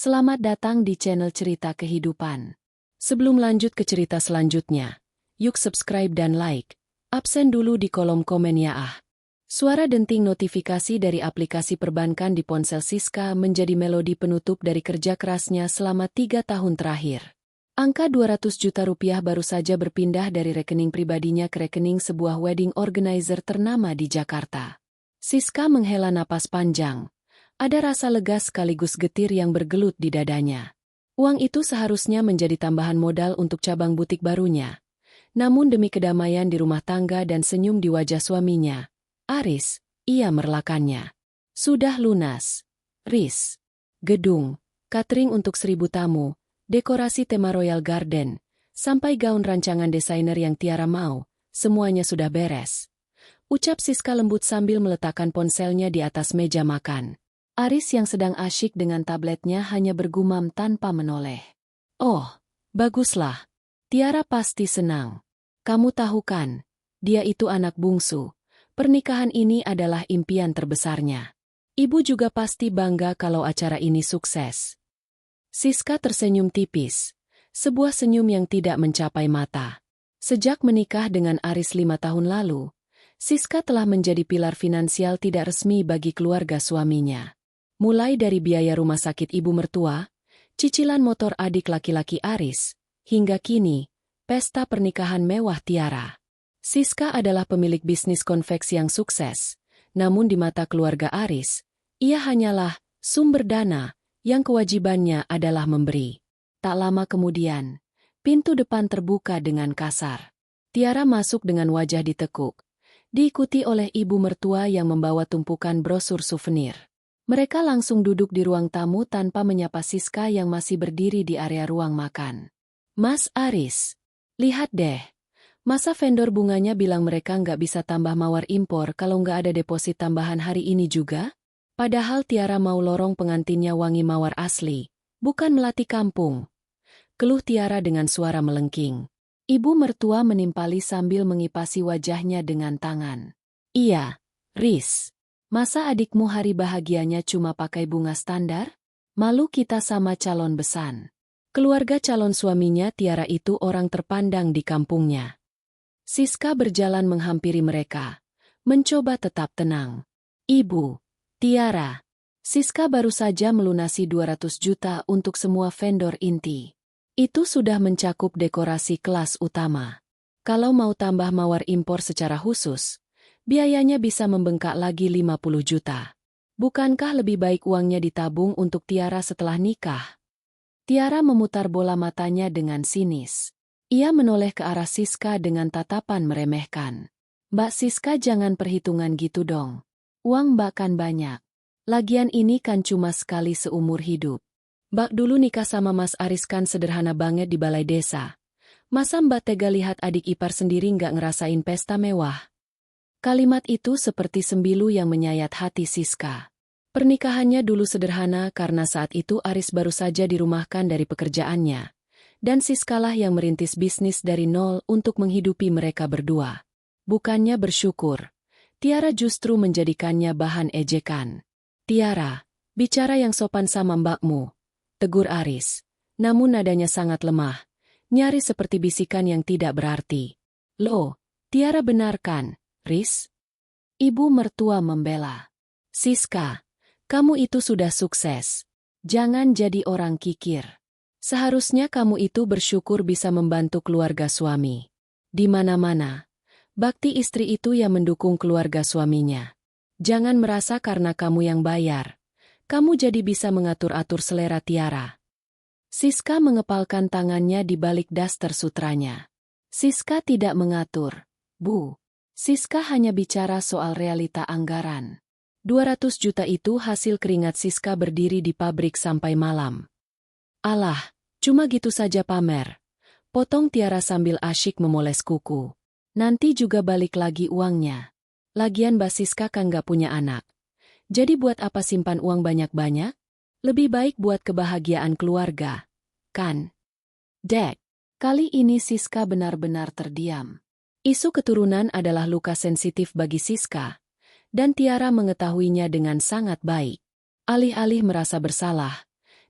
Selamat datang di channel Cerita Kehidupan. Sebelum lanjut ke cerita selanjutnya, yuk subscribe dan like. Absen dulu di kolom komen ya ah. Suara denting notifikasi dari aplikasi perbankan di ponsel Siska menjadi melodi penutup dari kerja kerasnya selama 3 tahun terakhir. Angka 200 juta rupiah baru saja berpindah dari rekening pribadinya ke rekening sebuah wedding organizer ternama di Jakarta. Siska menghela napas panjang. Ada rasa lega sekaligus getir yang bergelut di dadanya. Uang itu seharusnya menjadi tambahan modal untuk cabang butik barunya. Namun demi kedamaian di rumah tangga dan senyum di wajah suaminya, Aris, ia merelakannya. Sudah lunas. Riz. Gedung, catering untuk 1000 tamu, dekorasi tema Royal Garden, sampai gaun rancangan desainer yang Tiara mau, semuanya sudah beres. Ucap Siska lembut sambil meletakkan ponselnya di atas meja makan. Aris yang sedang asyik dengan tabletnya hanya bergumam tanpa menoleh. Oh, baguslah. Tiara pasti senang. Kamu tahu kan, dia itu anak bungsu. Pernikahan ini adalah impian terbesarnya. Ibu juga pasti bangga kalau acara ini sukses. Siska tersenyum tipis. Sebuah senyum yang tidak mencapai mata. Sejak menikah dengan Aris 5 tahun lalu, Siska telah menjadi pilar finansial tidak resmi bagi keluarga suaminya. Mulai dari biaya rumah sakit ibu mertua, cicilan motor adik laki-laki Aris, hingga kini, pesta pernikahan mewah Tiara. Siska adalah pemilik bisnis konveksi yang sukses, namun di mata keluarga Aris, ia hanyalah sumber dana yang kewajibannya adalah memberi. Tak lama kemudian, pintu depan terbuka dengan kasar. Tiara masuk dengan wajah ditekuk, diikuti oleh ibu mertua yang membawa tumpukan brosur souvenir. Mereka langsung duduk di ruang tamu tanpa menyapa Siska yang masih berdiri di area ruang makan. Mas Aris, lihat deh. Masa vendor bunganya bilang mereka nggak bisa tambah mawar impor kalau nggak ada deposit tambahan hari ini juga? Padahal Tiara mau lorong pengantinnya wangi mawar asli, bukan melati kampung. Keluh Tiara dengan suara melengking. Ibu mertua menimpali sambil mengipasi wajahnya dengan tangan. Iya, Riz. Masa adikmu hari bahagianya cuma pakai bunga standar? Malu kita sama calon besan. Keluarga calon suaminya Tiara itu orang terpandang di kampungnya. Siska berjalan menghampiri mereka, mencoba tetap tenang. Ibu, Tiara. Siska baru saja melunasi 200 juta untuk semua vendor inti. Itu sudah mencakup dekorasi kelas utama. Kalau mau tambah mawar impor secara khusus, biayanya bisa membengkak lagi 50 juta. Bukankah lebih baik uangnya ditabung untuk Tiara setelah nikah? Tiara memutar bola matanya dengan sinis. Ia menoleh ke arah Siska dengan tatapan meremehkan. Mbak Siska jangan perhitungan gitu dong. Uang Mbak kan banyak. Lagian ini kan cuma sekali seumur hidup. Mbak dulu nikah sama Mas Aris kan sederhana banget di balai desa. Masa Mbak tega lihat adik ipar sendiri nggak ngerasain pesta mewah? Kalimat itu seperti sembilu yang menyayat hati Siska. Pernikahannya dulu sederhana karena saat itu Aris baru saja dirumahkan dari pekerjaannya. Dan Siskalah yang merintis bisnis dari nol untuk menghidupi mereka berdua. Bukannya bersyukur, Tiara justru menjadikannya bahan ejekan. Tiara, bicara yang sopan sama mbakmu, tegur Aris. Namun nadanya sangat lemah, nyaris seperti bisikan yang tidak berarti. Loh, Tiara benarkan, Riz? Ibu mertua membela. Siska, kamu itu sudah sukses. Jangan jadi orang kikir. Seharusnya kamu itu bersyukur bisa membantu keluarga suami. Di mana-mana, bakti istri itu yang mendukung keluarga suaminya. Jangan merasa karena kamu yang bayar, kamu jadi bisa mengatur-atur selera Tiara. Siska mengepalkan tangannya di balik daster sutranya. Siska tidak mengatur, Bu. Siska hanya bicara soal realita anggaran. 200 juta itu hasil keringat Siska berdiri di pabrik sampai malam. Alah, cuma gitu saja pamer. Potong Tiara sambil asyik memoles kuku. Nanti juga balik lagi uangnya. Lagian Mbak Siska kan gak punya anak. Jadi buat apa simpan uang banyak-banyak? Lebih baik buat kebahagiaan keluarga. Kan? Dek, kali ini Siska benar-benar terdiam. Isu keturunan adalah luka sensitif bagi Siska, dan Tiara mengetahuinya dengan sangat baik. Alih-alih merasa bersalah,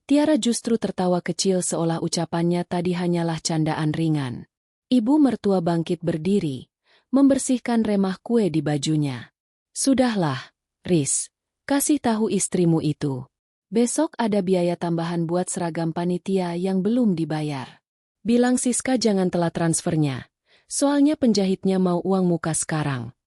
Tiara justru tertawa kecil seolah ucapannya tadi hanyalah candaan ringan. Ibu mertua bangkit berdiri, membersihkan remah kue di bajunya. Sudahlah, Riz, kasih tahu istrimu itu. Besok ada biaya tambahan buat seragam panitia yang belum dibayar. Bilang Siska jangan telat transfernya, soalnya penjahitnya mau uang muka sekarang.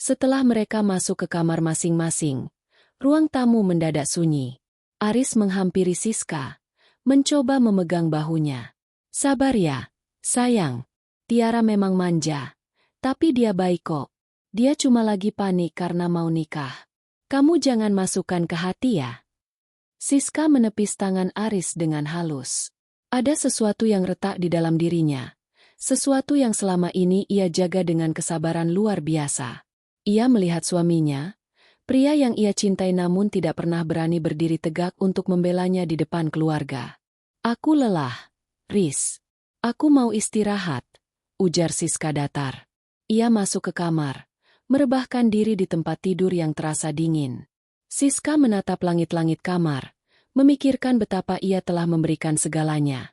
Setelah mereka masuk ke kamar masing-masing, ruang tamu mendadak sunyi. Aris menghampiri Siska, mencoba memegang bahunya. Sabar ya, sayang. Tiara memang manja, tapi dia baik kok. Dia cuma lagi panik karena mau nikah. Kamu jangan masukkan ke hati ya. Siska menepis tangan Aris dengan halus. Ada sesuatu yang retak di dalam dirinya. Sesuatu yang selama ini ia jaga dengan kesabaran luar biasa. Ia melihat suaminya, pria yang ia cintai namun tidak pernah berani berdiri tegak untuk membelanya di depan keluarga. Aku lelah, Riz. Aku mau istirahat, ujar Siska datar. Ia masuk ke kamar, merebahkan diri di tempat tidur yang terasa dingin. Siska menatap langit-langit kamar, memikirkan betapa ia telah memberikan segalanya.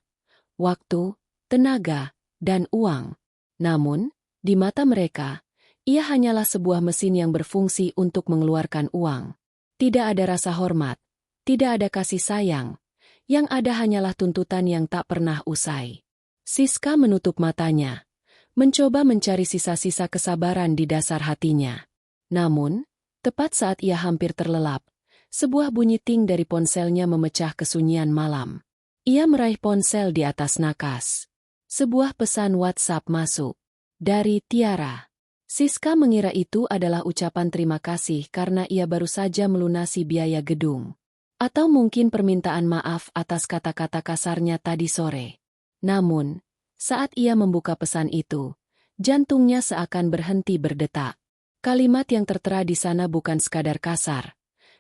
Waktu, tenaga, dan uang. Namun, di mata mereka, ia hanyalah sebuah mesin yang berfungsi untuk mengeluarkan uang. Tidak ada rasa hormat, tidak ada kasih sayang, yang ada hanyalah tuntutan yang tak pernah usai. Siska menutup matanya, mencoba mencari sisa-sisa kesabaran di dasar hatinya. Namun, tepat saat ia hampir terlelap, sebuah bunyi ting dari ponselnya memecah kesunyian malam. Ia meraih ponsel di atas nakas. Sebuah pesan WhatsApp masuk. Dari Tiara. Siska mengira itu adalah ucapan terima kasih karena ia baru saja melunasi biaya gedung. Atau mungkin permintaan maaf atas kata-kata kasarnya tadi sore. Namun, saat ia membuka pesan itu, jantungnya seakan berhenti berdetak. Kalimat yang tertera di sana bukan sekadar kasar,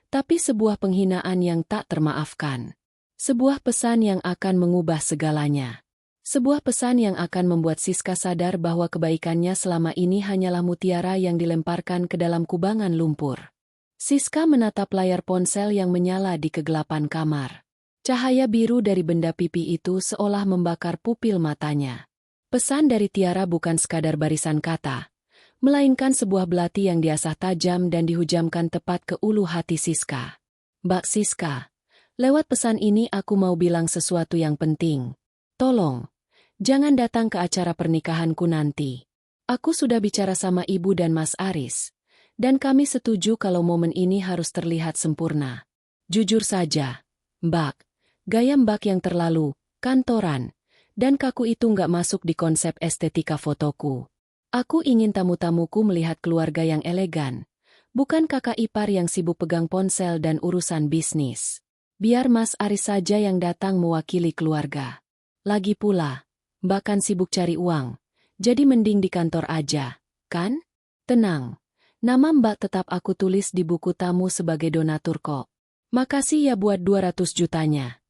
tapi sebuah penghinaan yang tak termaafkan. Sebuah pesan yang akan mengubah segalanya. Sebuah pesan yang akan membuat Siska sadar bahwa kebaikannya selama ini hanyalah mutiara yang dilemparkan ke dalam kubangan lumpur. Siska menatap layar ponsel yang menyala di kegelapan kamar. Cahaya biru dari benda pipi itu seolah membakar pupil matanya. Pesan dari Tiara bukan sekadar barisan kata, melainkan sebuah belati yang diasah tajam dan dihujamkan tepat ke ulu hati Siska. Mbak Siska, lewat pesan ini aku mau bilang sesuatu yang penting. Tolong, jangan datang ke acara pernikahanku nanti. Aku sudah bicara sama ibu dan Mas Aris, dan kami setuju kalau momen ini harus terlihat sempurna. Jujur saja, Mbak, gaya Mbak yang terlalu kantoran dan kaku itu nggak masuk di konsep estetika fotoku. Aku ingin tamu-tamuku melihat keluarga yang elegan, bukan kakak ipar yang sibuk pegang ponsel dan urusan bisnis. Biar Mas Aris saja yang datang mewakili keluarga. Lagi pula, Mbak kan sibuk cari uang, jadi mending di kantor aja, kan? Tenang, nama Mbak tetap aku tulis di buku tamu sebagai donatur kok. Makasih ya buat 200 jutanya.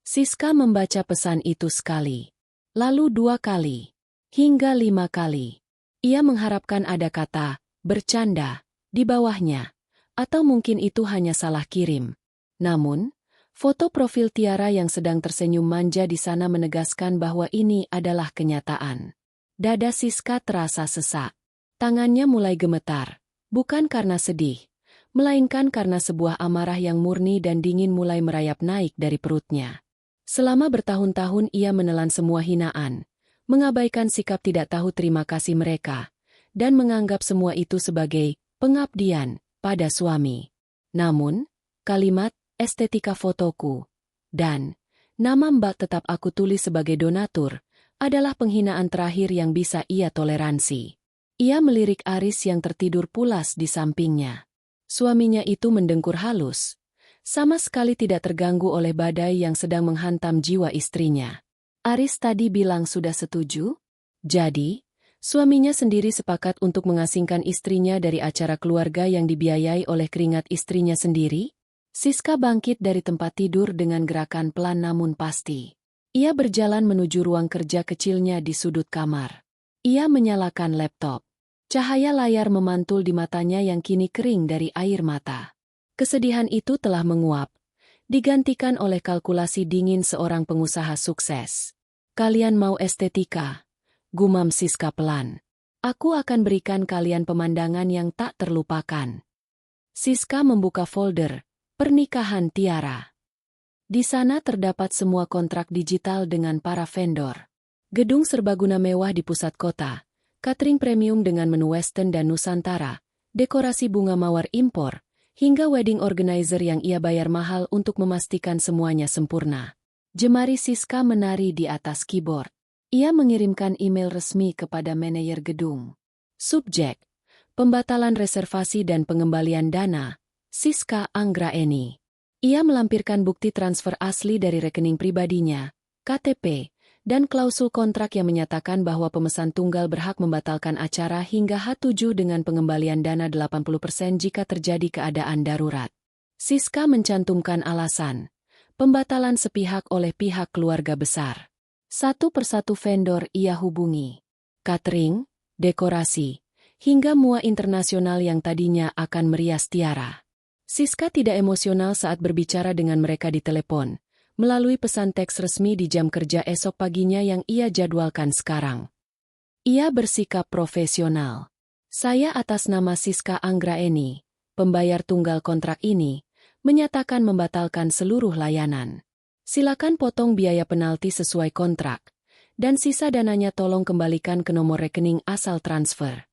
Siska membaca pesan itu sekali, lalu 2 kali, hingga 5 kali. Ia mengharapkan ada kata, bercanda, di bawahnya, atau mungkin itu hanya salah kirim. Namun, foto profil Tiara yang sedang tersenyum manja di sana menegaskan bahwa ini adalah kenyataan. Dada Siska terasa sesak. Tangannya mulai gemetar, bukan karena sedih, melainkan karena sebuah amarah yang murni dan dingin mulai merayap naik dari perutnya. Selama bertahun-tahun ia menelan semua hinaan, mengabaikan sikap tidak tahu terima kasih mereka, dan menganggap semua itu sebagai pengabdian pada suami. Namun, kalimat estetika fotoku, dan nama Mbak tetap aku tulis sebagai donatur, adalah penghinaan terakhir yang bisa ia toleransi. Ia melirik Aris yang tertidur pulas di sampingnya. Suaminya itu mendengkur halus, sama sekali tidak terganggu oleh badai yang sedang menghantam jiwa istrinya. Aris tadi bilang sudah setuju? Jadi, suaminya sendiri sepakat untuk mengasingkan istrinya dari acara keluarga yang dibiayai oleh keringat istrinya sendiri? Siska bangkit dari tempat tidur dengan gerakan pelan namun pasti. Ia berjalan menuju ruang kerja kecilnya di sudut kamar. Ia menyalakan laptop. Cahaya layar memantul di matanya yang kini kering dari air mata. Kesedihan itu telah menguap, digantikan oleh kalkulasi dingin seorang pengusaha sukses. Kalian mau estetika? Gumam Siska pelan. Aku akan berikan kalian pemandangan yang tak terlupakan. Siska membuka folder, pernikahan Tiara. Di sana terdapat semua kontrak digital dengan para vendor. Gedung serbaguna mewah di pusat kota, catering premium dengan menu western dan nusantara, dekorasi bunga mawar impor, hingga wedding organizer yang ia bayar mahal untuk memastikan semuanya sempurna. Jemari Siska menari di atas keyboard. Ia mengirimkan email resmi kepada manajer gedung. Subjek: pembatalan reservasi dan pengembalian dana, Siska Anggraeni. Ia melampirkan bukti transfer asli dari rekening pribadinya, KTP, dan klausul kontrak yang menyatakan bahwa pemesan tunggal berhak membatalkan acara hingga H7 dengan pengembalian dana 80% jika terjadi keadaan darurat. Siska mencantumkan alasan, pembatalan sepihak oleh pihak keluarga besar. Satu persatu vendor ia hubungi. Catering, dekorasi, hingga mua internasional yang tadinya akan merias Tiara. Siska tidak emosional saat berbicara dengan mereka di telepon, melalui pesan teks resmi di jam kerja esok paginya yang ia jadwalkan sekarang. Ia bersikap profesional. Saya atas nama Siska Anggraeni, pembayar tunggal kontrak ini, menyatakan membatalkan seluruh layanan. Silakan potong biaya penalti sesuai kontrak, dan sisa dananya tolong kembalikan ke nomor rekening asal transfer.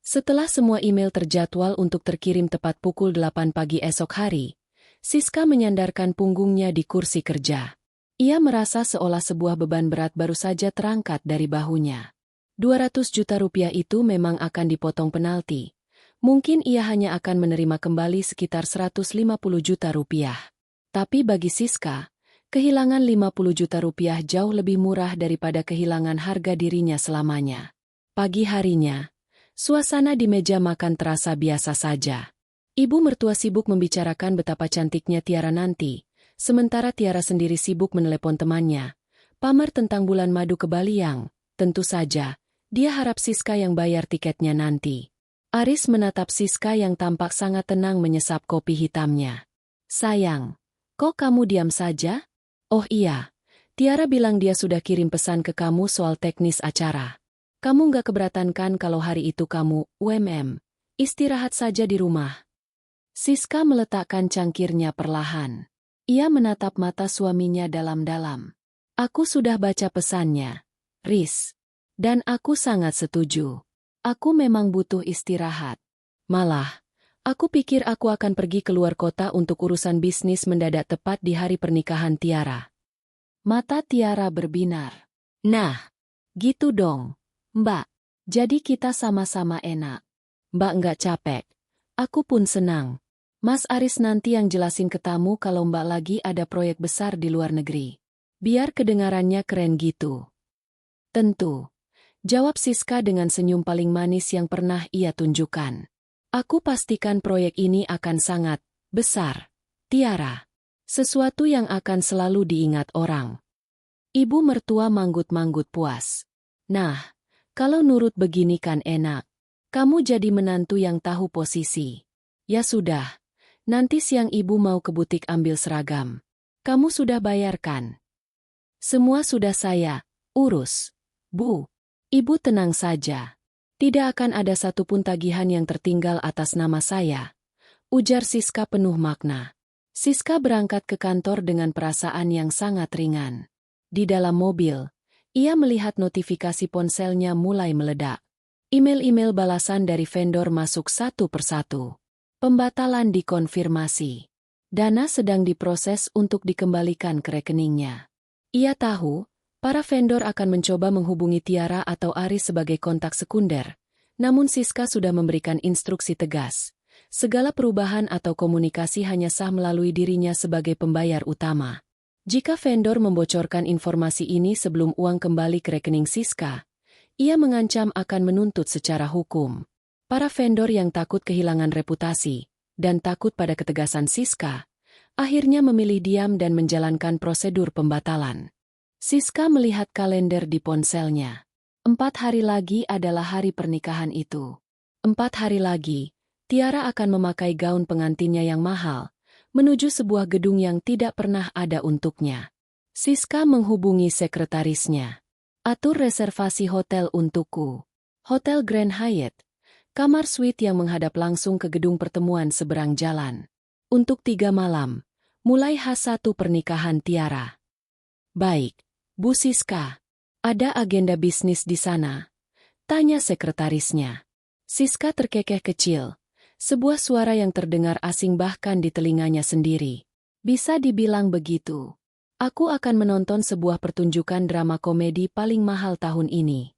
Setelah semua email terjadwal untuk terkirim tepat pukul 8 pagi esok hari, Siska menyandarkan punggungnya di kursi kerja. Ia merasa seolah sebuah beban berat baru saja terangkat dari bahunya. 200 juta rupiah itu memang akan dipotong penalti. Mungkin ia hanya akan menerima kembali sekitar 150 juta rupiah. Tapi bagi Siska, kehilangan 50 juta rupiah jauh lebih murah daripada kehilangan harga dirinya selamanya. Pagi harinya, suasana di meja makan terasa biasa saja. Ibu mertua sibuk membicarakan betapa cantiknya Tiara nanti, sementara Tiara sendiri sibuk menelepon temannya, pamer tentang bulan madu ke Bali yang, tentu saja, dia harap Siska yang bayar tiketnya nanti. Aris menatap Siska yang tampak sangat tenang menyesap kopi hitamnya. Sayang, kok kamu diam saja? Oh iya, Tiara bilang dia sudah kirim pesan ke kamu soal teknis acara. Kamu nggak keberatan kan kalau hari itu kamu, istirahat saja di rumah? Siska meletakkan cangkirnya perlahan. Ia menatap mata suaminya dalam-dalam. Aku sudah baca pesannya, Riz. Dan aku sangat setuju. Aku memang butuh istirahat. Malah, aku pikir aku akan pergi keluar kota untuk urusan bisnis mendadak tepat di hari pernikahan Tiara. Mata Tiara berbinar. Nah, gitu dong, Mbak. Jadi kita sama-sama enak. Mbak nggak capek. Aku pun senang. Mas Aris nanti yang jelasin ke tamu kalau Mbak lagi ada proyek besar di luar negeri. Biar kedengarannya keren gitu. Tentu. Jawab Siska dengan senyum paling manis yang pernah ia tunjukkan. Aku pastikan proyek ini akan sangat besar, Tiara. Sesuatu yang akan selalu diingat orang. Ibu mertua manggut-manggut puas. Nah, kalau nurut begini kan enak. Kamu jadi menantu yang tahu posisi. Ya sudah. Nanti siang ibu mau ke butik ambil seragam. Kamu sudah bayarkan? Semua sudah saya urus, Bu. Ibu tenang saja. Tidak akan ada satupun tagihan yang tertinggal atas nama saya, ujar Siska penuh makna. Siska berangkat ke kantor dengan perasaan yang sangat ringan. Di dalam mobil, ia melihat notifikasi ponselnya mulai meledak. Email-email balasan dari vendor masuk satu persatu. Pembatalan dikonfirmasi. Dana sedang diproses untuk dikembalikan ke rekeningnya. Ia tahu, para vendor akan mencoba menghubungi Tiara atau Aris sebagai kontak sekunder, namun Siska sudah memberikan instruksi tegas. Segala perubahan atau komunikasi hanya sah melalui dirinya sebagai pembayar utama. Jika vendor membocorkan informasi ini sebelum uang kembali ke rekening Siska, ia mengancam akan menuntut secara hukum. Para vendor yang takut kehilangan reputasi dan takut pada ketegasan Siska, akhirnya memilih diam dan menjalankan prosedur pembatalan. Siska melihat kalender di ponselnya. 4 hari lagi adalah hari pernikahan itu. 4 hari lagi, Tiara akan memakai gaun pengantinnya yang mahal, menuju sebuah gedung yang tidak pernah ada untuknya. Siska menghubungi sekretarisnya. Atur reservasi hotel untukku. Hotel Grand Hyatt. Kamar suite yang menghadap langsung ke gedung pertemuan seberang jalan. Untuk 3 malam. Mulai H1 pernikahan Tiara. Baik, Bu Siska. Ada agenda bisnis di sana? Tanya sekretarisnya. Siska terkekeh kecil. Sebuah suara yang terdengar asing bahkan di telinganya sendiri. Bisa dibilang begitu. Aku akan menonton sebuah pertunjukan drama komedi paling mahal tahun ini.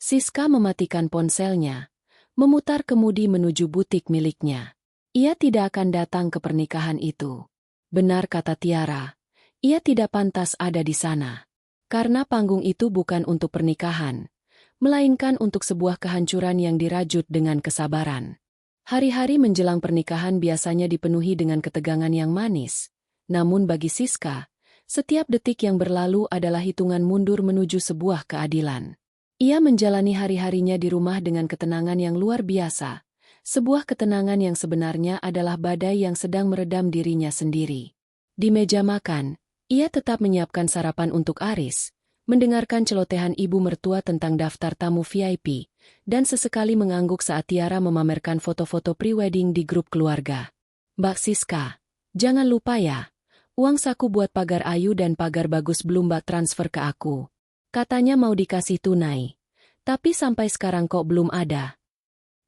Siska mematikan ponselnya, memutar kemudi menuju butik miliknya. Ia tidak akan datang ke pernikahan itu. Benar kata Tiara, ia tidak pantas ada di sana. Karena panggung itu bukan untuk pernikahan, melainkan untuk sebuah kehancuran yang dirajut dengan kesabaran. Hari-hari menjelang pernikahan biasanya dipenuhi dengan ketegangan yang manis. Namun bagi Siska, setiap detik yang berlalu adalah hitungan mundur menuju sebuah keadilan. Ia menjalani hari-harinya di rumah dengan ketenangan yang luar biasa. Sebuah ketenangan yang sebenarnya adalah badai yang sedang meredam dirinya sendiri. Di meja makan, ia tetap menyiapkan sarapan untuk Aris, mendengarkan celotehan ibu mertua tentang daftar tamu VIP, dan sesekali mengangguk saat Tiara memamerkan foto-foto pre-wedding di grup keluarga. Mbak Siska, jangan lupa ya. Uang saku buat pagar Ayu dan pagar bagus belum Mbak transfer ke aku. Katanya mau dikasih tunai. Tapi sampai sekarang kok belum ada.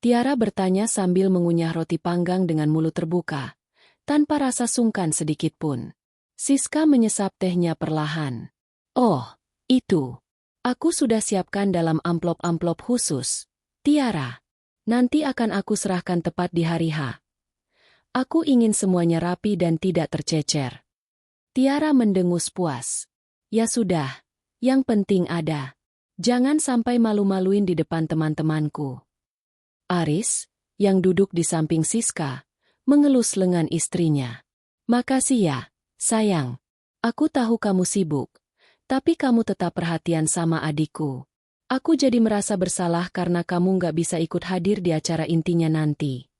Tiara bertanya sambil mengunyah roti panggang dengan mulut terbuka, tanpa rasa sungkan sedikit pun. Siska menyesap tehnya perlahan. Oh, itu. Aku sudah siapkan dalam amplop-amplop khusus. Tiara, nanti akan aku serahkan tepat di hari H. Aku ingin semuanya rapi dan tidak tercecer. Tiara mendengus puas. Ya sudah, yang penting ada. Jangan sampai malu-maluin di depan teman-temanku. Aris, yang duduk di samping Siska, mengelus lengan istrinya. Makasih ya, sayang. Aku tahu kamu sibuk, tapi kamu tetap perhatian sama adikku. Aku jadi merasa bersalah karena kamu nggak bisa ikut hadir di acara intinya nanti.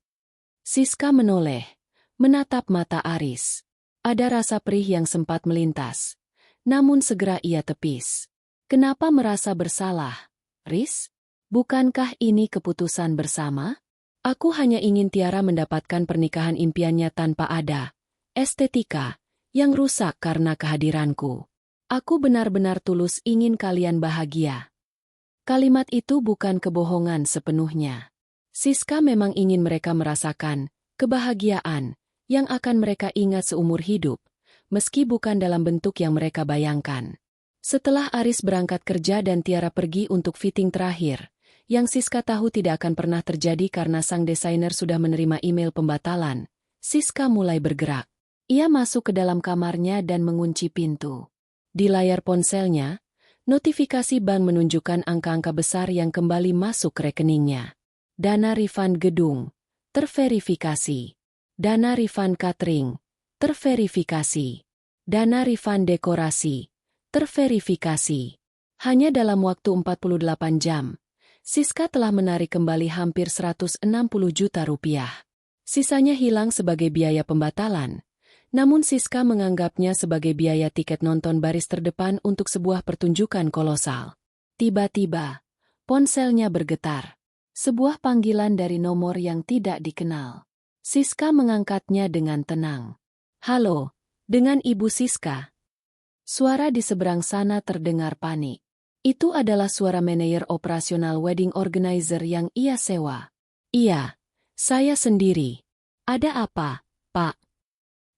Siska menoleh, menatap mata Aris. Ada rasa perih yang sempat melintas. Namun segera ia tepis. Kenapa merasa bersalah, Riz? Bukankah ini keputusan bersama? Aku hanya ingin Tiara mendapatkan pernikahan impiannya tanpa ada estetika yang rusak karena kehadiranku. Aku benar-benar tulus ingin kalian bahagia. Kalimat itu bukan kebohongan sepenuhnya. Siska memang ingin mereka merasakan kebahagiaan yang akan mereka ingat seumur hidup, meski bukan dalam bentuk yang mereka bayangkan. Setelah Aris berangkat kerja dan Tiara pergi untuk fitting terakhir, yang Siska tahu tidak akan pernah terjadi karena sang desainer sudah menerima email pembatalan, Siska mulai bergerak. Ia masuk ke dalam kamarnya dan mengunci pintu. Di layar ponselnya, notifikasi bank menunjukkan angka-angka besar yang kembali masuk ke rekeningnya. Dana refund gedung, terverifikasi. Dana refund catering, terverifikasi. Dana refund dekorasi, terverifikasi. Hanya dalam waktu 48 jam, Siska telah menarik kembali hampir 160 juta rupiah. Sisanya hilang sebagai biaya pembatalan, namun Siska menganggapnya sebagai biaya tiket nonton baris terdepan untuk sebuah pertunjukan kolosal. Tiba-tiba, ponselnya bergetar. Sebuah panggilan dari nomor yang tidak dikenal. Siska mengangkatnya dengan tenang. Halo, dengan Ibu Siska. Suara di seberang sana terdengar panik. Itu adalah suara manajer operasional wedding organizer yang ia sewa. Iya, saya sendiri. Ada apa, Pak?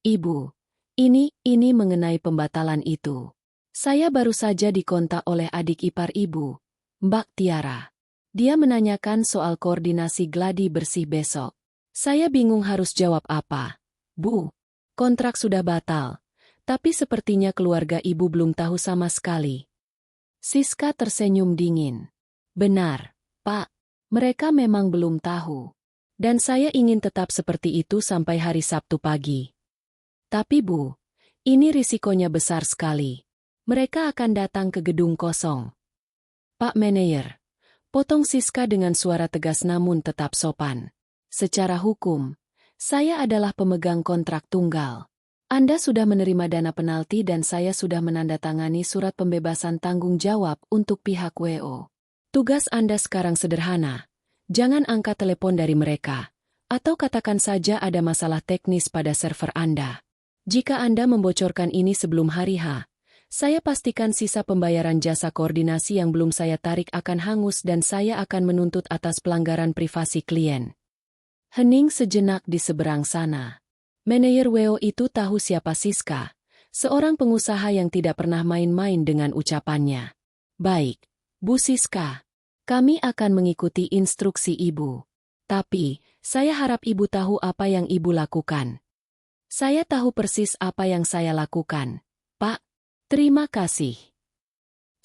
Ibu, ini mengenai pembatalan itu. Saya baru saja dikontak oleh adik ipar Ibu, Mbak Tiara. Dia menanyakan soal koordinasi gladi bersih besok. Saya bingung harus jawab apa. Bu, kontrak sudah batal, tapi sepertinya keluarga Ibu belum tahu sama sekali. Siska tersenyum dingin. Benar, Pak. Mereka memang belum tahu. Dan saya ingin tetap seperti itu sampai hari Sabtu pagi. Tapi Bu, ini risikonya besar sekali. Mereka akan datang ke gedung kosong. Pak Manajer, potong Siska dengan suara tegas namun tetap sopan. Secara hukum, Saya adalah pemegang kontrak tunggal. Anda sudah menerima dana penalti dan saya sudah menandatangani surat pembebasan tanggung jawab untuk pihak WO. Tugas Anda sekarang sederhana. Jangan angkat telepon dari mereka. Atau katakan saja ada masalah teknis pada server Anda. Jika Anda membocorkan ini sebelum hari H, saya pastikan sisa pembayaran jasa koordinasi yang belum saya tarik akan hangus dan saya akan menuntut atas pelanggaran privasi klien. Hening sejenak di seberang sana. Manajer WO itu tahu siapa Siska, seorang pengusaha yang tidak pernah main-main dengan ucapannya. Baik, Bu Siska, kami akan mengikuti instruksi Ibu. Tapi, saya harap Ibu tahu apa yang Ibu lakukan. Saya tahu persis apa yang saya lakukan, Pak. Terima kasih.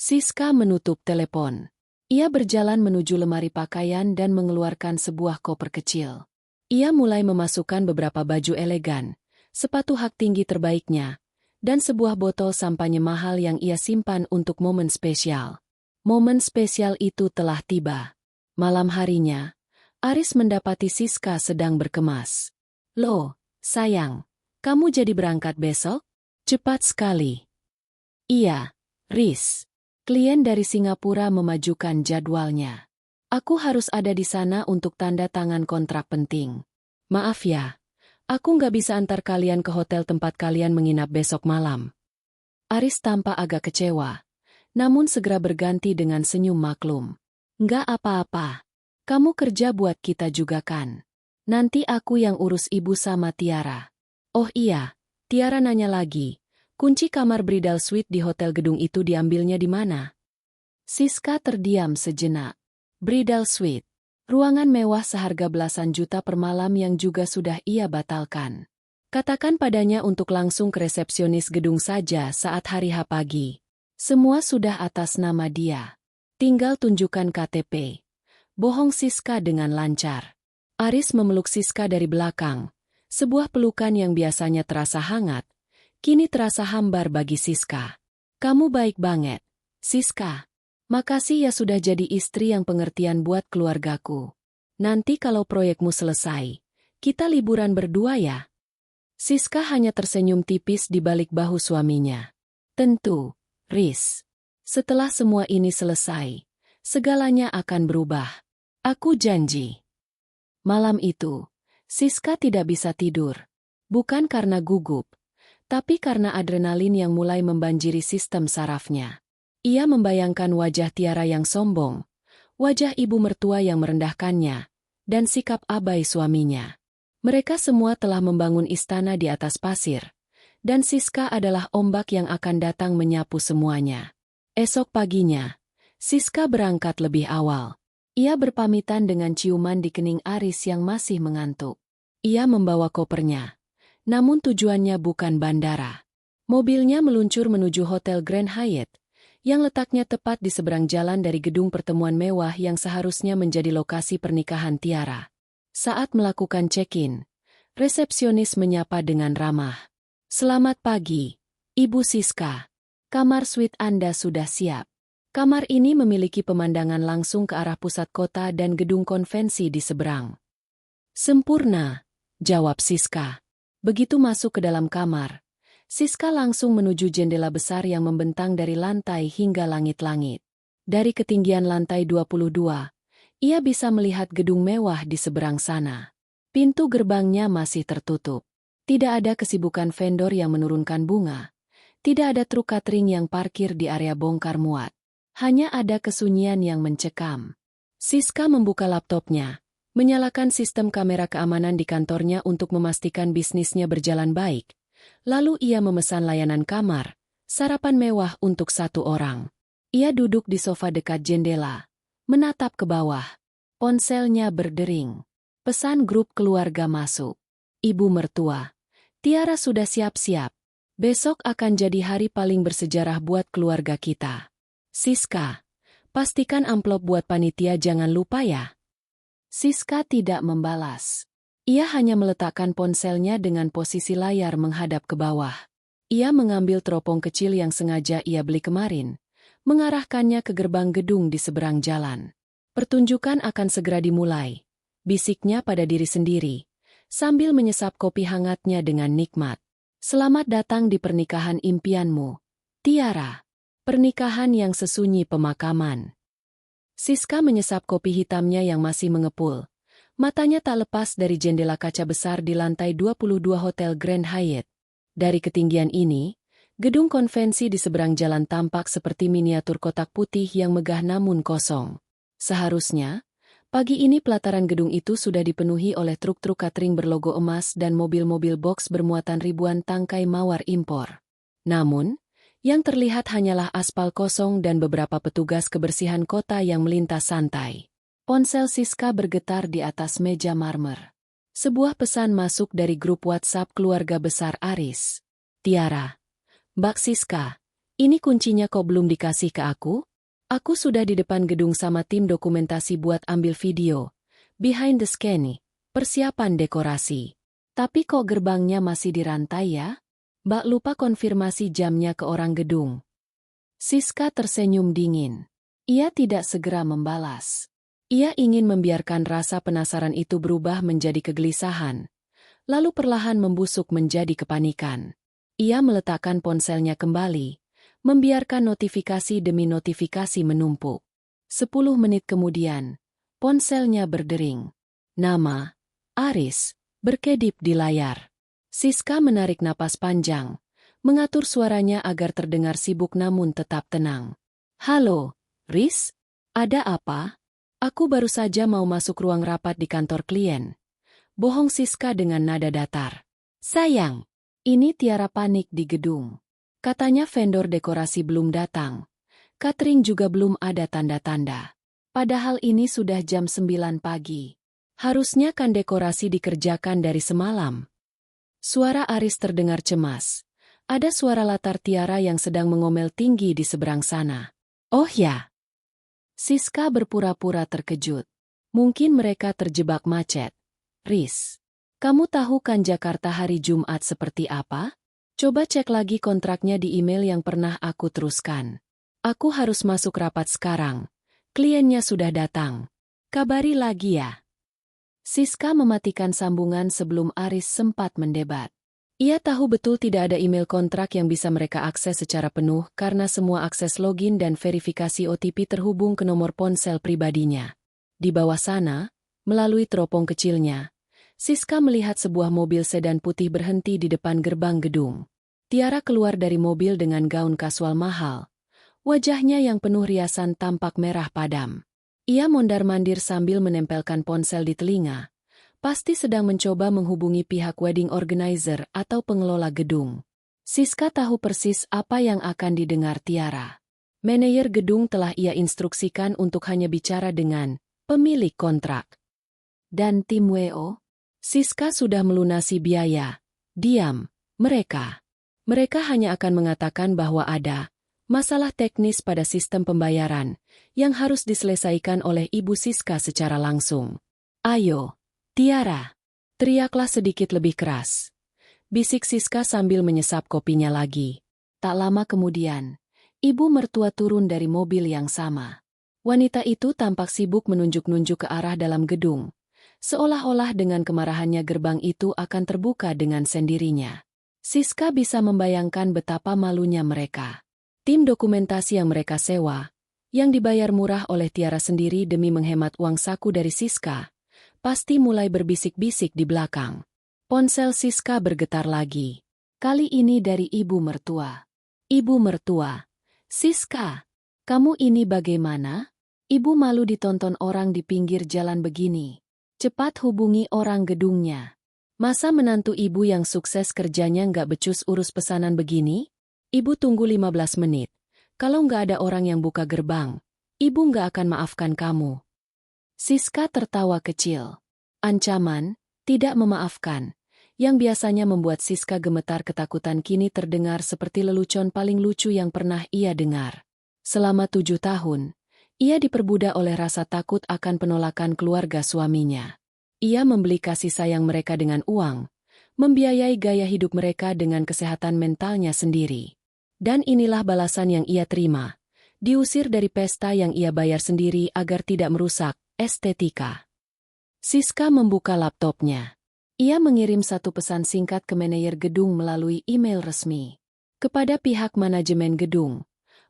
Siska menutup telepon. Ia berjalan menuju lemari pakaian dan mengeluarkan sebuah koper kecil. Ia mulai memasukkan beberapa baju elegan, sepatu hak tinggi terbaiknya, dan sebuah botol sampanye mahal yang ia simpan untuk momen spesial. Momen spesial itu telah tiba. Malam harinya, Aris mendapati Siska sedang berkemas. Loh, sayang, kamu jadi berangkat besok? Cepat sekali. Iya, Riz. Klien dari Singapura memajukan jadwalnya. Aku harus ada di sana untuk tanda tangan kontrak penting. Maaf ya, aku nggak bisa antar kalian ke hotel tempat kalian menginap besok malam. Aris tampak agak kecewa, namun segera berganti dengan senyum maklum. Nggak apa-apa, kamu kerja buat kita juga kan? Nanti aku yang urus ibu sama Tiara. Oh iya, Tiara nanya lagi, kunci kamar bridal suite di hotel gedung itu diambilnya di mana? Siska terdiam sejenak. Bridal suite. Ruangan mewah seharga belasan juta per malam yang juga sudah ia batalkan. Katakan padanya untuk langsung ke resepsionis gedung saja saat hari H pagi. Semua sudah atas nama dia. Tinggal tunjukkan KTP. Bohong Siska dengan lancar. Aris memeluk Siska dari belakang. Sebuah pelukan yang biasanya terasa hangat, kini terasa hambar bagi Siska. Kamu baik banget, Siska. Makasih ya sudah jadi istri yang pengertian buat keluargaku. Nanti kalau proyekmu selesai, kita liburan berdua ya. Siska hanya tersenyum tipis di balik bahu suaminya. Tentu, Riz. Setelah semua ini selesai, segalanya akan berubah. Aku janji. Malam itu, Siska tidak bisa tidur. Bukan karena gugup, tapi karena adrenalin yang mulai membanjiri sistem sarafnya. Ia membayangkan wajah Tiara yang sombong, wajah ibu mertua yang merendahkannya, dan sikap abai suaminya. Mereka semua telah membangun istana di atas pasir, dan Siska adalah ombak yang akan datang menyapu semuanya. Esok paginya, Siska berangkat lebih awal. Ia berpamitan dengan ciuman di kening Aris yang masih mengantuk. Ia membawa kopernya, namun tujuannya bukan bandara. Mobilnya meluncur menuju Hotel Grand Hyatt, yang letaknya tepat di seberang jalan dari gedung pertemuan mewah yang seharusnya menjadi lokasi pernikahan Tiara. Saat melakukan check-in, resepsionis menyapa dengan ramah. Selamat pagi, Ibu Siska. Kamar suite Anda sudah siap. Kamar ini memiliki pemandangan langsung ke arah pusat kota dan gedung konvensi di seberang. Sempurna, jawab Siska. Begitu masuk ke dalam kamar, Siska langsung menuju jendela besar yang membentang dari lantai hingga langit-langit. Dari ketinggian lantai 22, ia bisa melihat gedung mewah di seberang sana. Pintu gerbangnya masih tertutup. Tidak ada kesibukan vendor yang menurunkan bunga. Tidak ada truk catering yang parkir di area bongkar muat. Hanya ada kesunyian yang mencekam. Siska membuka laptopnya, menyalakan sistem kamera keamanan di kantornya untuk memastikan bisnisnya berjalan baik. Lalu ia memesan layanan kamar, sarapan mewah untuk satu orang. Ia duduk di sofa dekat jendela, menatap ke bawah. Ponselnya berdering. Pesan grup keluarga masuk. Ibu mertua, Tiara sudah siap-siap. Besok akan jadi hari paling bersejarah buat keluarga kita. Siska, pastikan amplop buat panitia jangan lupa ya. Siska tidak membalas. Ia hanya meletakkan ponselnya dengan posisi layar menghadap ke bawah. Ia mengambil teropong kecil yang sengaja ia beli kemarin, mengarahkannya ke gerbang gedung di seberang jalan. Pertunjukan akan segera dimulai, bisiknya pada diri sendiri, sambil menyesap kopi hangatnya dengan nikmat. Selamat datang di pernikahan impianmu, Tiara. Pernikahan yang sesunyi pemakaman. Siska menyesap kopi hitamnya yang masih mengepul. Matanya tak lepas dari jendela kaca besar di lantai 22 Hotel Grand Hyatt. Dari ketinggian ini, gedung konvensi di seberang jalan tampak seperti miniatur kotak putih yang megah namun kosong. Seharusnya, pagi ini pelataran gedung itu sudah dipenuhi oleh truk-truk catering berlogo emas dan mobil-mobil box bermuatan ribuan tangkai mawar impor. Namun, yang terlihat hanyalah aspal kosong dan beberapa petugas kebersihan kota yang melintas santai. Ponsel Siska bergetar di atas meja marmer. Sebuah pesan masuk dari grup WhatsApp keluarga besar Aris. Tiara. Mbak Siska, ini kuncinya kok belum dikasih ke aku? Aku sudah di depan gedung sama tim dokumentasi buat ambil video. Behind the scene, persiapan dekorasi. Tapi kok gerbangnya masih dirantai ya? Mbak lupa konfirmasi jamnya ke orang gedung. Siska tersenyum dingin. Ia tidak segera membalas. Ia ingin membiarkan rasa penasaran itu berubah menjadi kegelisahan, lalu perlahan membusuk menjadi kepanikan. Ia meletakkan ponselnya kembali, membiarkan notifikasi demi notifikasi menumpuk. 10 menit kemudian, ponselnya berdering. Nama, Aris, berkedip di layar. Siska menarik napas panjang, mengatur suaranya agar terdengar sibuk namun tetap tenang. Halo, Riz? Ada apa? Aku baru saja mau masuk ruang rapat di kantor klien. Bohong Siska dengan nada datar. Sayang. Ini Tiara panik di gedung. Katanya vendor dekorasi belum datang. Catering juga belum ada tanda-tanda. Padahal ini sudah jam 9 pagi. Harusnya kan dekorasi dikerjakan dari semalam. Suara Aris terdengar cemas. Ada suara latar Tiara yang sedang mengomel tinggi di seberang sana. Oh ya. Siska berpura-pura terkejut. Mungkin mereka terjebak macet. Riz. Kamu tahu kan Jakarta hari Jumat seperti apa? Coba cek lagi kontraknya di email yang pernah aku teruskan. Aku harus masuk rapat sekarang. Kliennya sudah datang. Kabari lagi ya. Siska mematikan sambungan sebelum Aris sempat mendebat. Ia tahu betul tidak ada email kontrak yang bisa mereka akses secara penuh karena semua akses login dan verifikasi OTP terhubung ke nomor ponsel pribadinya. Di bawah sana, melalui teropong kecilnya, Siska melihat sebuah mobil sedan putih berhenti di depan gerbang gedung. Tiara keluar dari mobil dengan gaun kasual mahal. Wajahnya yang penuh riasan tampak merah padam. Ia mondar-mandir sambil menempelkan ponsel di telinga. Pasti sedang mencoba menghubungi pihak wedding organizer atau pengelola gedung. Siska tahu persis apa yang akan didengar Tiara. Manajer gedung telah ia instruksikan untuk hanya bicara dengan pemilik kontrak. Dan tim WO? Siska sudah melunasi biaya. Diam, mereka. Mereka hanya akan mengatakan bahwa ada masalah teknis pada sistem pembayaran yang harus diselesaikan oleh Ibu Siska secara langsung. Ayo, Tiara, teriaklah sedikit lebih keras. Bisik Siska sambil menyesap kopinya lagi. Tak lama kemudian, ibu mertua turun dari mobil yang sama. Wanita itu tampak sibuk menunjuk-nunjuk ke arah dalam gedung. Seolah-olah dengan kemarahannya gerbang itu akan terbuka dengan sendirinya. Siska bisa membayangkan betapa malunya mereka. Tim dokumentasi yang mereka sewa, yang dibayar murah oleh Tiara sendiri demi menghemat uang saku dari Siska, pasti mulai berbisik-bisik di belakang. Ponsel Siska bergetar lagi. Kali ini dari ibu mertua. Ibu mertua. Siska, kamu ini bagaimana? Ibu malu ditonton orang di pinggir jalan begini. Cepat hubungi orang gedungnya. Masa menantu ibu yang sukses kerjanya nggak becus urus pesanan begini? Ibu tunggu 15 menit. Kalau nggak ada orang yang buka gerbang, ibu nggak akan maafkan kamu. Siska tertawa kecil. Ancaman, tidak memaafkan. Yang biasanya membuat Siska gemetar ketakutan kini terdengar seperti lelucon paling lucu yang pernah ia dengar. Selama 7 tahun, ia diperbudak oleh rasa takut akan penolakan keluarga suaminya. Ia membeli kasih sayang mereka dengan uang, membiayai gaya hidup mereka dengan kesehatan mentalnya sendiri. Dan inilah balasan yang ia terima. Diusir dari pesta yang ia bayar sendiri agar tidak merusak estetika. Siska membuka laptopnya. Ia mengirim satu pesan singkat ke manajer gedung melalui email resmi. Kepada pihak manajemen gedung,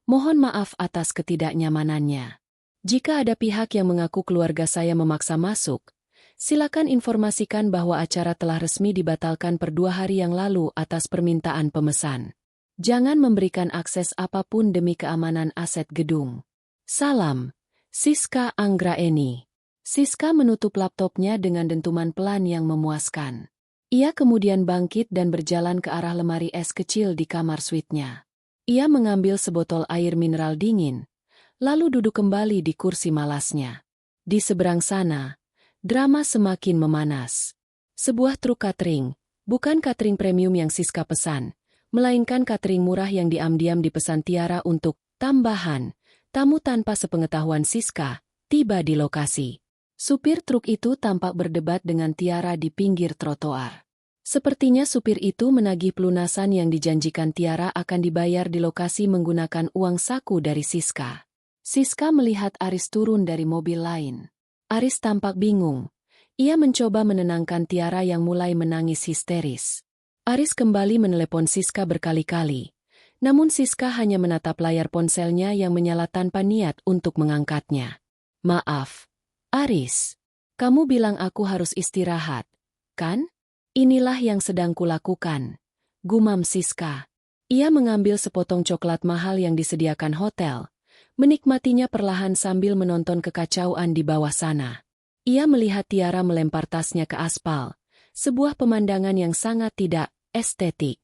mohon maaf atas ketidaknyamanannya. Jika ada pihak yang mengaku keluarga saya memaksa masuk, silakan informasikan bahwa acara telah resmi dibatalkan per 2 hari yang lalu atas permintaan pemesan. Jangan memberikan akses apapun demi keamanan aset gedung. Salam, Siska Anggraeni. Siska menutup laptopnya dengan dentuman pelan yang memuaskan. Ia kemudian bangkit dan berjalan ke arah lemari es kecil di kamar suite-nya. Ia mengambil sebotol air mineral dingin, lalu duduk kembali di kursi malasnya. Di seberang sana, drama semakin memanas. Sebuah truk catering, bukan catering premium yang Siska pesan, melainkan catering murah yang diam-diam dipesan Tiara untuk tambahan. Tamu tanpa sepengetahuan Siska tiba di lokasi. Supir truk itu tampak berdebat dengan Tiara di pinggir trotoar. Sepertinya supir itu menagih pelunasan yang dijanjikan Tiara akan dibayar di lokasi menggunakan uang saku dari Siska. Siska melihat Aris turun dari mobil lain. Aris tampak bingung. Ia mencoba menenangkan Tiara yang mulai menangis histeris. Aris kembali menelepon Siska berkali-kali. Namun Siska hanya menatap layar ponselnya yang menyala tanpa niat untuk mengangkatnya. Maaf, Aris. Kamu bilang aku harus istirahat, kan? Inilah yang sedang kulakukan. Gumam Siska. Ia mengambil sepotong coklat mahal yang disediakan hotel, menikmatinya perlahan sambil menonton kekacauan di bawah sana. Ia melihat Tiara melempar tasnya ke aspal, sebuah pemandangan yang sangat tidak estetik.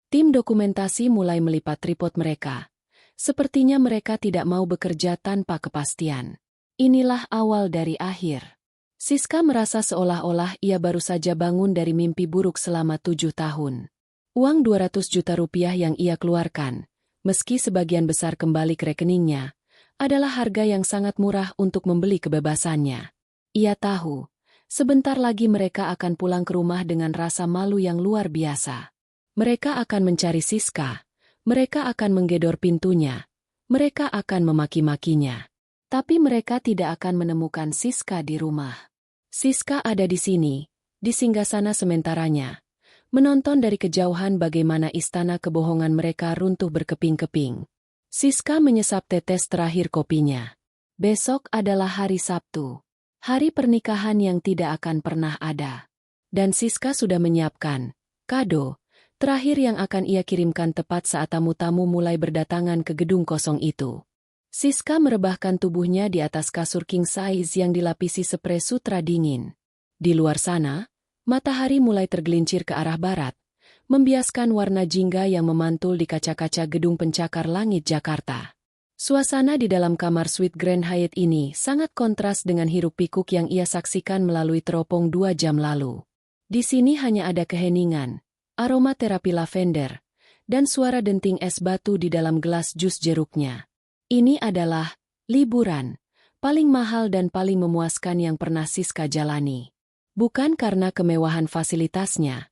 Tim dokumentasi mulai melipat tripod mereka. Sepertinya mereka tidak mau bekerja tanpa kepastian. Inilah awal dari akhir. Siska merasa seolah-olah ia baru saja bangun dari mimpi buruk selama 7 tahun. Uang 200 juta rupiah yang ia keluarkan, meski sebagian besar kembali ke rekeningnya, adalah harga yang sangat murah untuk membeli kebebasannya. Ia tahu, sebentar lagi mereka akan pulang ke rumah dengan rasa malu yang luar biasa. Mereka akan mencari Siska, mereka akan menggedor pintunya, mereka akan memaki-makinya. Tapi mereka tidak akan menemukan Siska di rumah. Siska ada di sini, di singgasana sementaranya, menonton dari kejauhan bagaimana istana kebohongan mereka runtuh berkeping-keping. Siska menyesap tetes terakhir kopinya. Besok adalah hari Sabtu, hari pernikahan yang tidak akan pernah ada. Dan Siska sudah menyiapkan kado terakhir yang akan ia kirimkan tepat saat tamu-tamu mulai berdatangan ke gedung kosong itu. Siska merebahkan tubuhnya di atas kasur king size yang dilapisi spray sutra dingin. Di luar sana, matahari mulai tergelincir ke arah barat, membiaskan warna jingga yang memantul di kaca-kaca gedung pencakar langit Jakarta. Suasana di dalam kamar suite Grand Hyatt ini sangat kontras dengan hiruk-pikuk yang ia saksikan melalui teropong 2 jam lalu. Di sini hanya ada keheningan, aroma terapi lavender, dan suara denting es batu di dalam gelas jus jeruknya. Ini adalah liburan paling mahal dan paling memuaskan yang pernah Siska jalani. Bukan karena kemewahan fasilitasnya,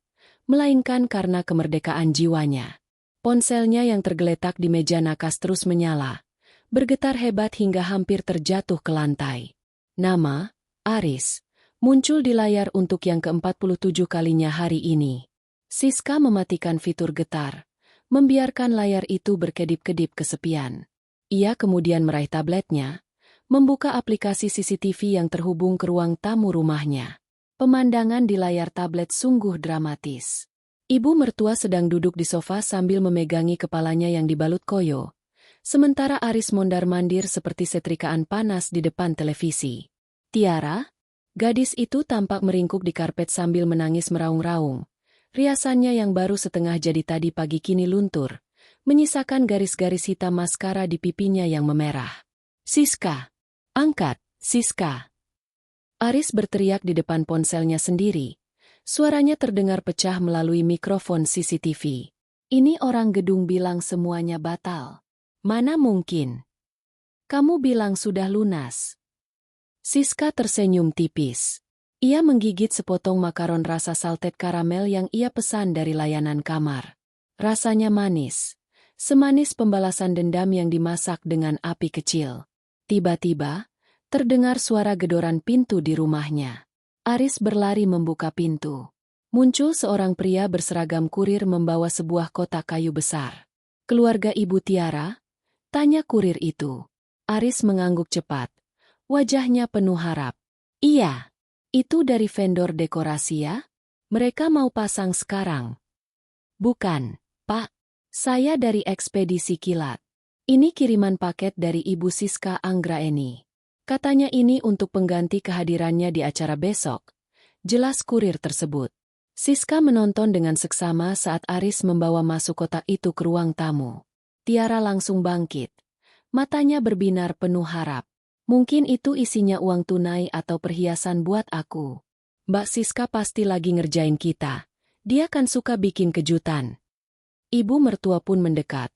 melainkan karena kemerdekaan jiwanya. Ponselnya yang tergeletak di meja nakas terus menyala, bergetar hebat hingga hampir terjatuh ke lantai. Nama, Aris, muncul di layar untuk yang ke-47 kalinya hari ini. Siska mematikan fitur getar, membiarkan layar itu berkedip-kedip kesepian. Ia kemudian meraih tabletnya, membuka aplikasi CCTV yang terhubung ke ruang tamu rumahnya. Pemandangan di layar tablet sungguh dramatis. Ibu mertua sedang duduk di sofa sambil memegangi kepalanya yang dibalut koyo, sementara Aris mondar-mandir seperti setrikaan panas di depan televisi. Tiara, gadis itu tampak meringkuk di karpet sambil menangis meraung-raung. Riasannya yang baru setengah jadi tadi pagi kini luntur, menyisakan garis-garis hitam maskara di pipinya yang memerah. Siska! Angkat, Siska! Aris berteriak di depan ponselnya sendiri. Suaranya terdengar pecah melalui mikrofon CCTV. Ini orang gedung bilang semuanya batal. Mana mungkin? Kamu bilang sudah lunas. Siska tersenyum tipis. Ia menggigit sepotong makaron rasa salted karamel yang ia pesan dari layanan kamar. Rasanya manis. Semanis pembalasan dendam yang dimasak dengan api kecil. Tiba-tiba, terdengar suara gedoran pintu di rumahnya. Aris berlari membuka pintu. Muncul seorang pria berseragam kurir membawa sebuah kotak kayu besar. "Keluarga Ibu Tiara?" tanya kurir itu. Aris mengangguk cepat. Wajahnya penuh harap. "Iya. Itu dari vendor dekorasi ya? Mereka mau pasang sekarang." "Bukan, Pak. Saya dari ekspedisi kilat. Ini kiriman paket dari Ibu Siska Anggraeni. Katanya ini untuk pengganti kehadirannya di acara besok." Jelas kurir tersebut. Siska menonton dengan seksama saat Aris membawa masuk kotak itu ke ruang tamu. Tiara langsung bangkit. Matanya berbinar penuh harap. "Mungkin itu isinya uang tunai atau perhiasan buat aku. Mbak Siska pasti lagi ngerjain kita. Dia kan suka bikin kejutan." Ibu mertua pun mendekat.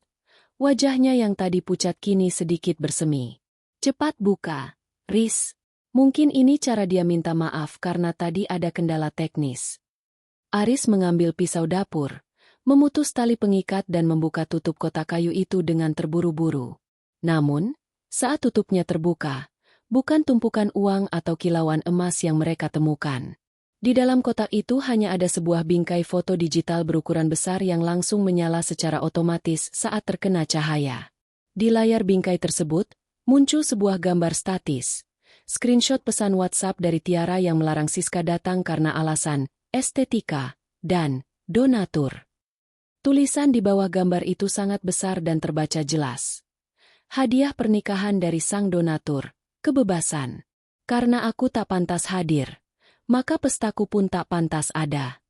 Wajahnya yang tadi pucat kini sedikit bersemi. "Cepat buka, Riz. Mungkin ini cara dia minta maaf karena tadi ada kendala teknis." Aris mengambil pisau dapur, memutus tali pengikat dan membuka tutup kotak kayu itu dengan terburu-buru. Namun, saat tutupnya terbuka, bukan tumpukan uang atau kilauan emas yang mereka temukan. Di dalam kotak itu hanya ada sebuah bingkai foto digital berukuran besar yang langsung menyala secara otomatis saat terkena cahaya. Di layar bingkai tersebut, muncul sebuah gambar statis. Screenshot pesan WhatsApp dari Tiara yang melarang Siska datang karena alasan estetika dan donatur. Tulisan di bawah gambar itu sangat besar dan terbaca jelas. "Hadiah pernikahan dari sang donatur, kebebasan. Karena aku tak pantas hadir, maka pestaku pun tak pantas ada."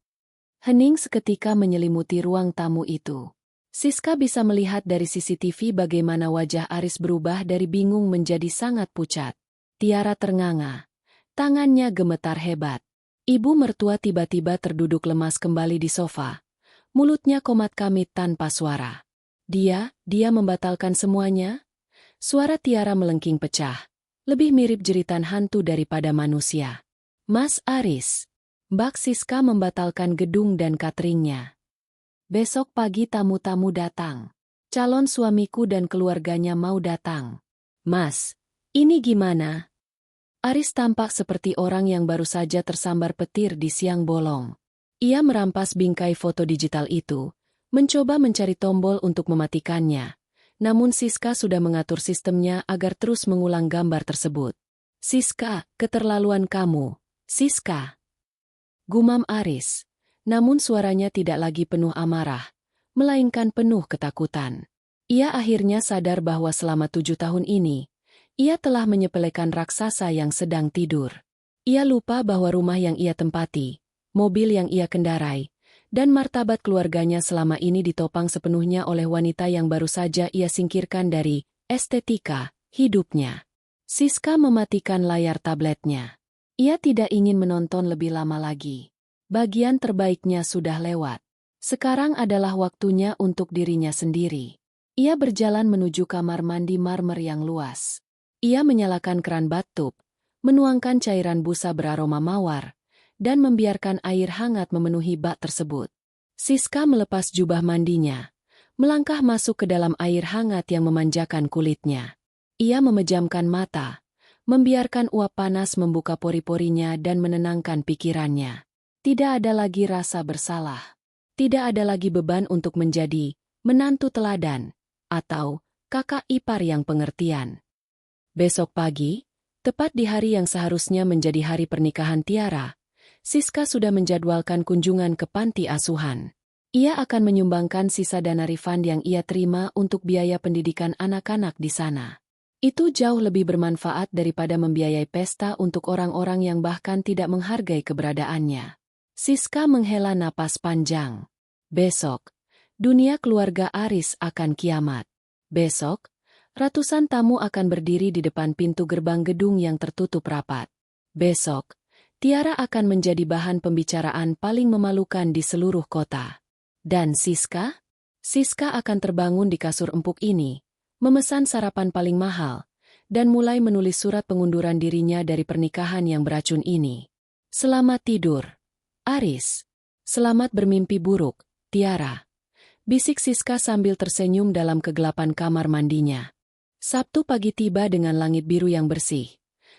Hening seketika menyelimuti ruang tamu itu. Siska bisa melihat dari CCTV bagaimana wajah Aris berubah dari bingung menjadi sangat pucat. Tiara ternganga. Tangannya gemetar hebat. Ibu mertua tiba-tiba terduduk lemas kembali di sofa. Mulutnya komat kamit tanpa suara. Dia membatalkan semuanya?" Suara Tiara melengking pecah. Lebih mirip jeritan hantu daripada manusia. "Mas Aris, Mbak Siska membatalkan gedung dan cateringnya. Besok pagi tamu-tamu datang. Calon suamiku dan keluarganya mau datang. Mas, ini gimana?" Aris tampak seperti orang yang baru saja tersambar petir di siang bolong. Ia merampas bingkai foto digital itu, mencoba mencari tombol untuk mematikannya. Namun Siska sudah mengatur sistemnya agar terus mengulang gambar tersebut. "Siska, keterlaluan kamu. Siska." Gumam Aris. Namun suaranya tidak lagi penuh amarah, melainkan penuh ketakutan. Ia akhirnya sadar bahwa selama 7 tahun ini, ia telah menyepelekan raksasa yang sedang tidur. Ia lupa bahwa rumah yang ia tempati, mobil yang ia kendarai, dan martabat keluarganya selama ini ditopang sepenuhnya oleh wanita yang baru saja ia singkirkan dari estetika hidupnya. Siska mematikan layar tabletnya. Ia tidak ingin menonton lebih lama lagi. Bagian terbaiknya sudah lewat. Sekarang adalah waktunya untuk dirinya sendiri. Ia berjalan menuju kamar mandi marmer yang luas. Ia menyalakan keran bathtub, menuangkan cairan busa beraroma mawar, dan membiarkan air hangat memenuhi bak tersebut. Siska melepas jubah mandinya, melangkah masuk ke dalam air hangat yang memanjakan kulitnya. Ia memejamkan mata, membiarkan uap panas membuka pori-porinya dan menenangkan pikirannya. Tidak ada lagi rasa bersalah. Tidak ada lagi beban untuk menjadi menantu teladan atau kakak ipar yang pengertian. Besok pagi, tepat di hari yang seharusnya menjadi hari pernikahan Tiara, Siska sudah menjadwalkan kunjungan ke panti asuhan. Ia akan menyumbangkan sisa dana refund yang ia terima untuk biaya pendidikan anak-anak di sana. Itu jauh lebih bermanfaat daripada membiayai pesta untuk orang-orang yang bahkan tidak menghargai keberadaannya. Siska menghela napas panjang. Besok, dunia keluarga Aris akan kiamat. Besok, ratusan tamu akan berdiri di depan pintu gerbang gedung yang tertutup rapat. Besok, Tiara akan menjadi bahan pembicaraan paling memalukan di seluruh kota. Dan Siska? Siska akan terbangun di kasur empuk ini, memesan sarapan paling mahal, dan mulai menulis surat pengunduran dirinya dari pernikahan yang beracun ini. Selamat tidur, Aris. Selamat bermimpi buruk, Tiara. Bisik Siska sambil tersenyum dalam kegelapan kamar mandinya. Sabtu pagi tiba dengan langit biru yang bersih.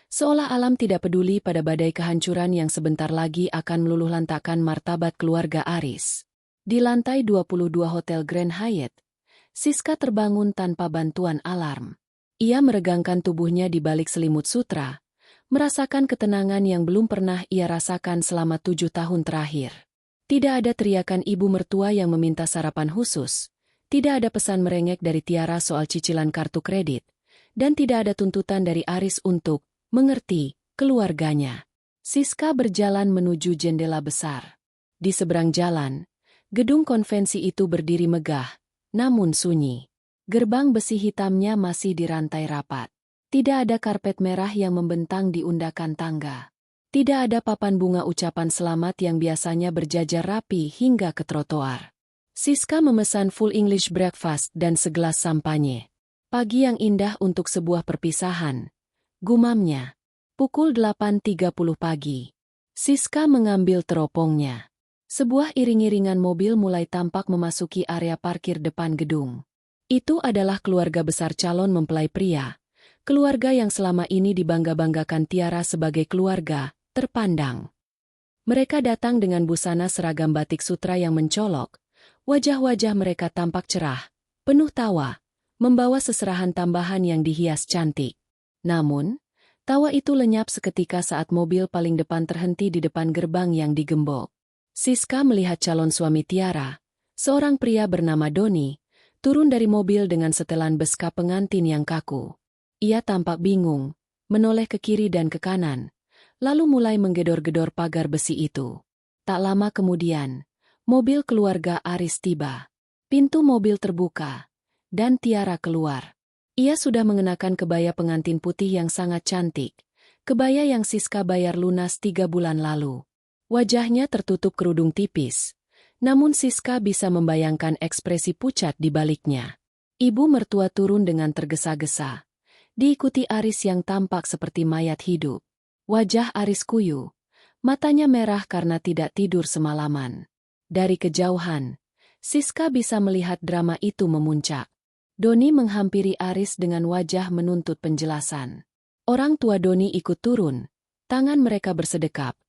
Seolah alam tidak peduli pada badai kehancuran yang sebentar lagi akan meluluhlantakkan martabat keluarga Aris. Di lantai 22 Hotel Grand Hyatt, Siska terbangun tanpa bantuan alarm. Ia meregangkan tubuhnya di balik selimut sutra, merasakan ketenangan yang belum pernah ia rasakan selama 7 tahun terakhir. Tidak ada teriakan ibu mertua yang meminta sarapan khusus, tidak ada pesan merengek dari Tiara soal cicilan kartu kredit, dan tidak ada tuntutan dari Aris untuk mengerti keluarganya. Siska berjalan menuju jendela besar. Di seberang jalan, gedung konvensi itu berdiri megah, namun sunyi. Gerbang besi hitamnya masih dirantai rapat. Tidak ada karpet merah yang membentang di undakan tangga. Tidak ada papan bunga ucapan selamat yang biasanya berjajar rapi hingga ke trotoar. Siska memesan full English breakfast dan segelas sampanye. Pagi yang indah untuk sebuah perpisahan. Gumamnya. Pukul 8.30 pagi. Siska mengambil teropongnya. Sebuah iring-iringan mobil mulai tampak memasuki area parkir depan gedung. Itu adalah keluarga besar calon mempelai pria. Keluarga yang selama ini dibangga-banggakan Tiara sebagai keluarga terpandang. Mereka datang dengan busana seragam batik sutra yang mencolok. Wajah-wajah mereka tampak cerah, penuh tawa, membawa seserahan tambahan yang dihias cantik. Namun, tawa itu lenyap seketika saat mobil paling depan terhenti di depan gerbang yang digembok. Siska melihat calon suami Tiara, seorang pria bernama Doni, turun dari mobil dengan setelan beskap pengantin yang kaku. Ia tampak bingung, menoleh ke kiri dan ke kanan, lalu mulai menggedor-gedor pagar besi itu. Tak lama kemudian, mobil keluarga Aris tiba. Pintu mobil terbuka, dan Tiara keluar. Ia sudah mengenakan kebaya pengantin putih yang sangat cantik, kebaya yang Siska bayar lunas 3 bulan lalu. Wajahnya tertutup kerudung tipis, namun Siska bisa membayangkan ekspresi pucat di baliknya. Ibu mertua turun dengan tergesa-gesa, diikuti Aris yang tampak seperti mayat hidup. Wajah Aris kuyu, matanya merah karena tidak tidur semalaman. Dari kejauhan, Siska bisa melihat drama itu memuncak. Doni menghampiri Aris dengan wajah menuntut penjelasan. Orang tua Doni ikut turun, tangan mereka bersedekap,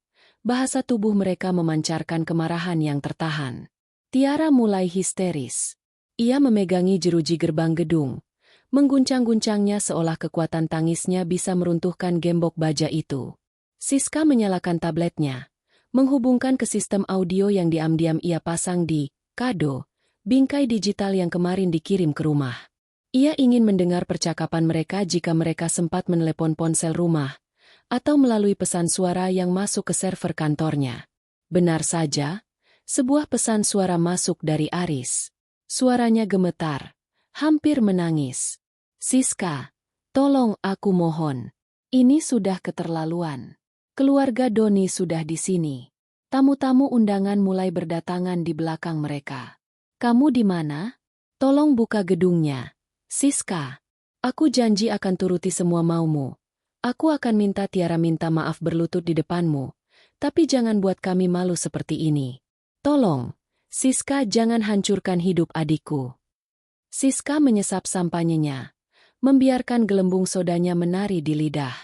bahasa tubuh mereka memancarkan kemarahan yang tertahan. Tiara mulai histeris. Ia memegangi jeruji gerbang gedung, mengguncang-guncangnya seolah kekuatan tangisnya bisa meruntuhkan gembok baja itu. Siska menyalakan tabletnya, menghubungkan ke sistem audio yang diam-diam ia pasang di kado, bingkai digital yang kemarin dikirim ke rumah. Ia ingin mendengar percakapan mereka jika mereka sempat menelepon ponsel rumah, atau melalui pesan suara yang masuk ke server kantornya. Benar saja, sebuah pesan suara masuk dari Aris. Suaranya gemetar, hampir menangis. Siska, tolong aku mohon. Ini sudah keterlaluan. Keluarga Doni sudah di sini. Tamu-tamu undangan mulai berdatangan di belakang mereka. Kamu di mana? Tolong buka gedungnya. Siska, aku janji akan turuti semua maumu. Aku akan minta Tiara minta maaf berlutut di depanmu, tapi jangan buat kami malu seperti ini. Tolong, Siska jangan hancurkan hidup adikku. Siska menyesap sampanyenya, membiarkan gelembung sodanya menari di lidah.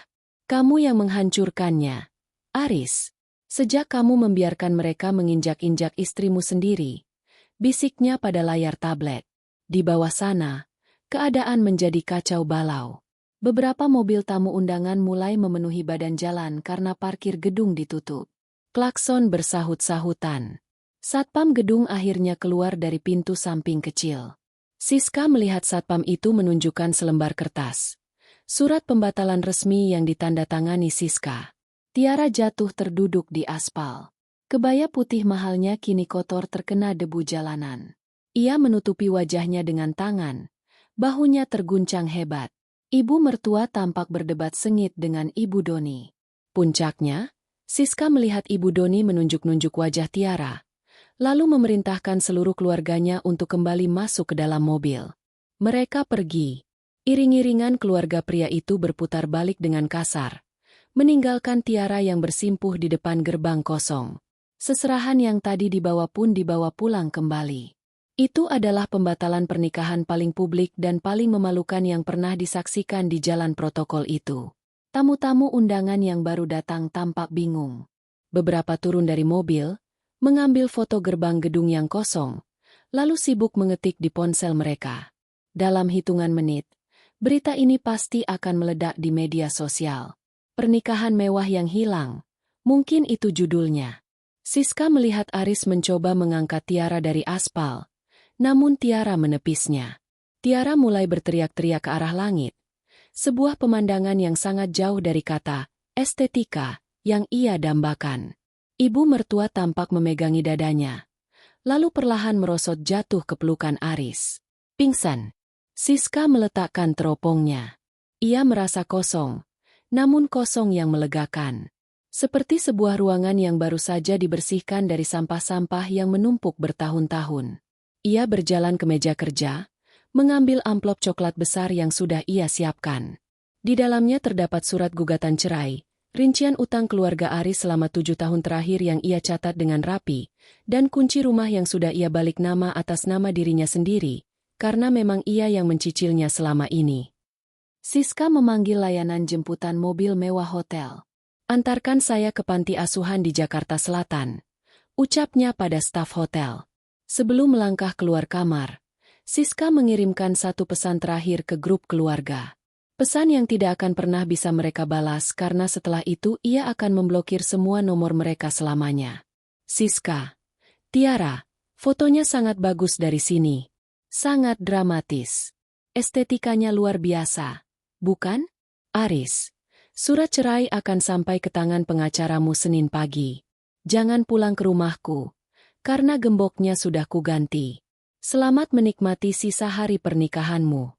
Kamu yang menghancurkannya, Aris. Sejak kamu membiarkan mereka menginjak-injak istrimu sendiri, bisiknya pada layar tablet. Di bawah sana, keadaan menjadi kacau balau. Beberapa mobil tamu undangan mulai memenuhi badan jalan karena parkir gedung ditutup. Klakson bersahut-sahutan. Satpam gedung akhirnya keluar dari pintu samping kecil. Siska melihat satpam itu menunjukkan selembar kertas. Surat pembatalan resmi yang ditandatangani Siska. Tiara jatuh terduduk di aspal. Kebaya putih mahalnya kini kotor terkena debu jalanan. Ia menutupi wajahnya dengan tangan. Bahunya terguncang hebat. Ibu mertua tampak berdebat sengit dengan Ibu Doni. Puncaknya, Siska melihat Ibu Doni menunjuk-nunjuk wajah Tiara, lalu memerintahkan seluruh keluarganya untuk kembali masuk ke dalam mobil. Mereka pergi. Iring-iringan keluarga pria itu berputar balik dengan kasar, meninggalkan Tiara yang bersimpuh di depan gerbang kosong. Seserahan yang tadi dibawa pun dibawa pulang kembali. Itu adalah pembatalan pernikahan paling publik dan paling memalukan yang pernah disaksikan di jalan protokol itu. Tamu-tamu undangan yang baru datang tampak bingung. Beberapa turun dari mobil, mengambil foto gerbang gedung yang kosong, lalu sibuk mengetik di ponsel mereka. Dalam hitungan menit, berita ini pasti akan meledak di media sosial. Pernikahan mewah yang hilang, mungkin itu judulnya. Siska melihat Aris mencoba mengangkat Tiara dari aspal, namun Tiara menepisnya. Tiara mulai berteriak-teriak ke arah langit. Sebuah pemandangan yang sangat jauh dari kata estetika yang ia dambakan. Ibu mertua tampak memegangi dadanya, lalu perlahan merosot jatuh ke pelukan Aris. Pingsan. Siska meletakkan teropongnya. Ia merasa kosong, namun kosong yang melegakan. Seperti sebuah ruangan yang baru saja dibersihkan dari sampah-sampah yang menumpuk bertahun-tahun. Ia berjalan ke meja kerja, mengambil amplop coklat besar yang sudah ia siapkan. Di dalamnya terdapat surat gugatan cerai, rincian utang keluarga Aris selama 7 tahun terakhir yang ia catat dengan rapi, dan kunci rumah yang sudah ia balik nama atas nama dirinya sendiri, karena memang ia yang mencicilnya selama ini. Siska memanggil layanan jemputan mobil mewah hotel. "Antarkan saya ke panti asuhan di Jakarta Selatan," ucapnya pada staf hotel. Sebelum melangkah keluar kamar, Siska mengirimkan satu pesan terakhir ke grup keluarga. Pesan yang tidak akan pernah bisa mereka balas karena setelah itu ia akan memblokir semua nomor mereka selamanya. "Siska, Tiara, fotonya sangat bagus dari sini. Sangat dramatis. Estetikanya luar biasa, bukan? Aris, surat cerai akan sampai ke tangan pengacaramu Senin pagi. Jangan pulang ke rumahku, karena gemboknya sudah kuganti. Selamat menikmati sisa hari pernikahanmu."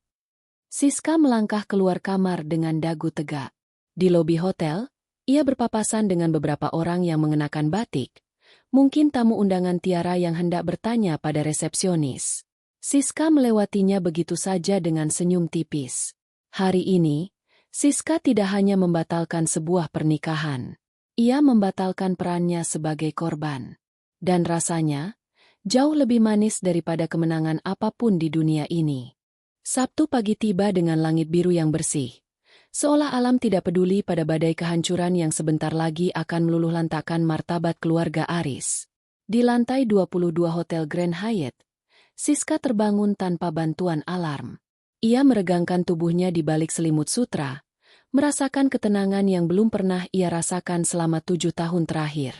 Siska melangkah keluar kamar dengan dagu tegak. Di lobi hotel, ia berpapasan dengan beberapa orang yang mengenakan batik. Mungkin tamu undangan Tiara yang hendak bertanya pada resepsionis. Siska melewatinya begitu saja dengan senyum tipis. Hari ini, Siska tidak hanya membatalkan sebuah pernikahan. Ia membatalkan perannya sebagai korban. Dan rasanya, jauh lebih manis daripada kemenangan apapun di dunia ini. Sabtu pagi tiba dengan langit biru yang bersih. Seolah alam tidak peduli pada badai kehancuran yang sebentar lagi akan meluluhlantakkan martabat keluarga Aris. Di lantai 22 Hotel Grand Hyatt, Siska terbangun tanpa bantuan alarm. Ia meregangkan tubuhnya di balik selimut sutra, merasakan ketenangan yang belum pernah ia rasakan selama 7 tahun terakhir.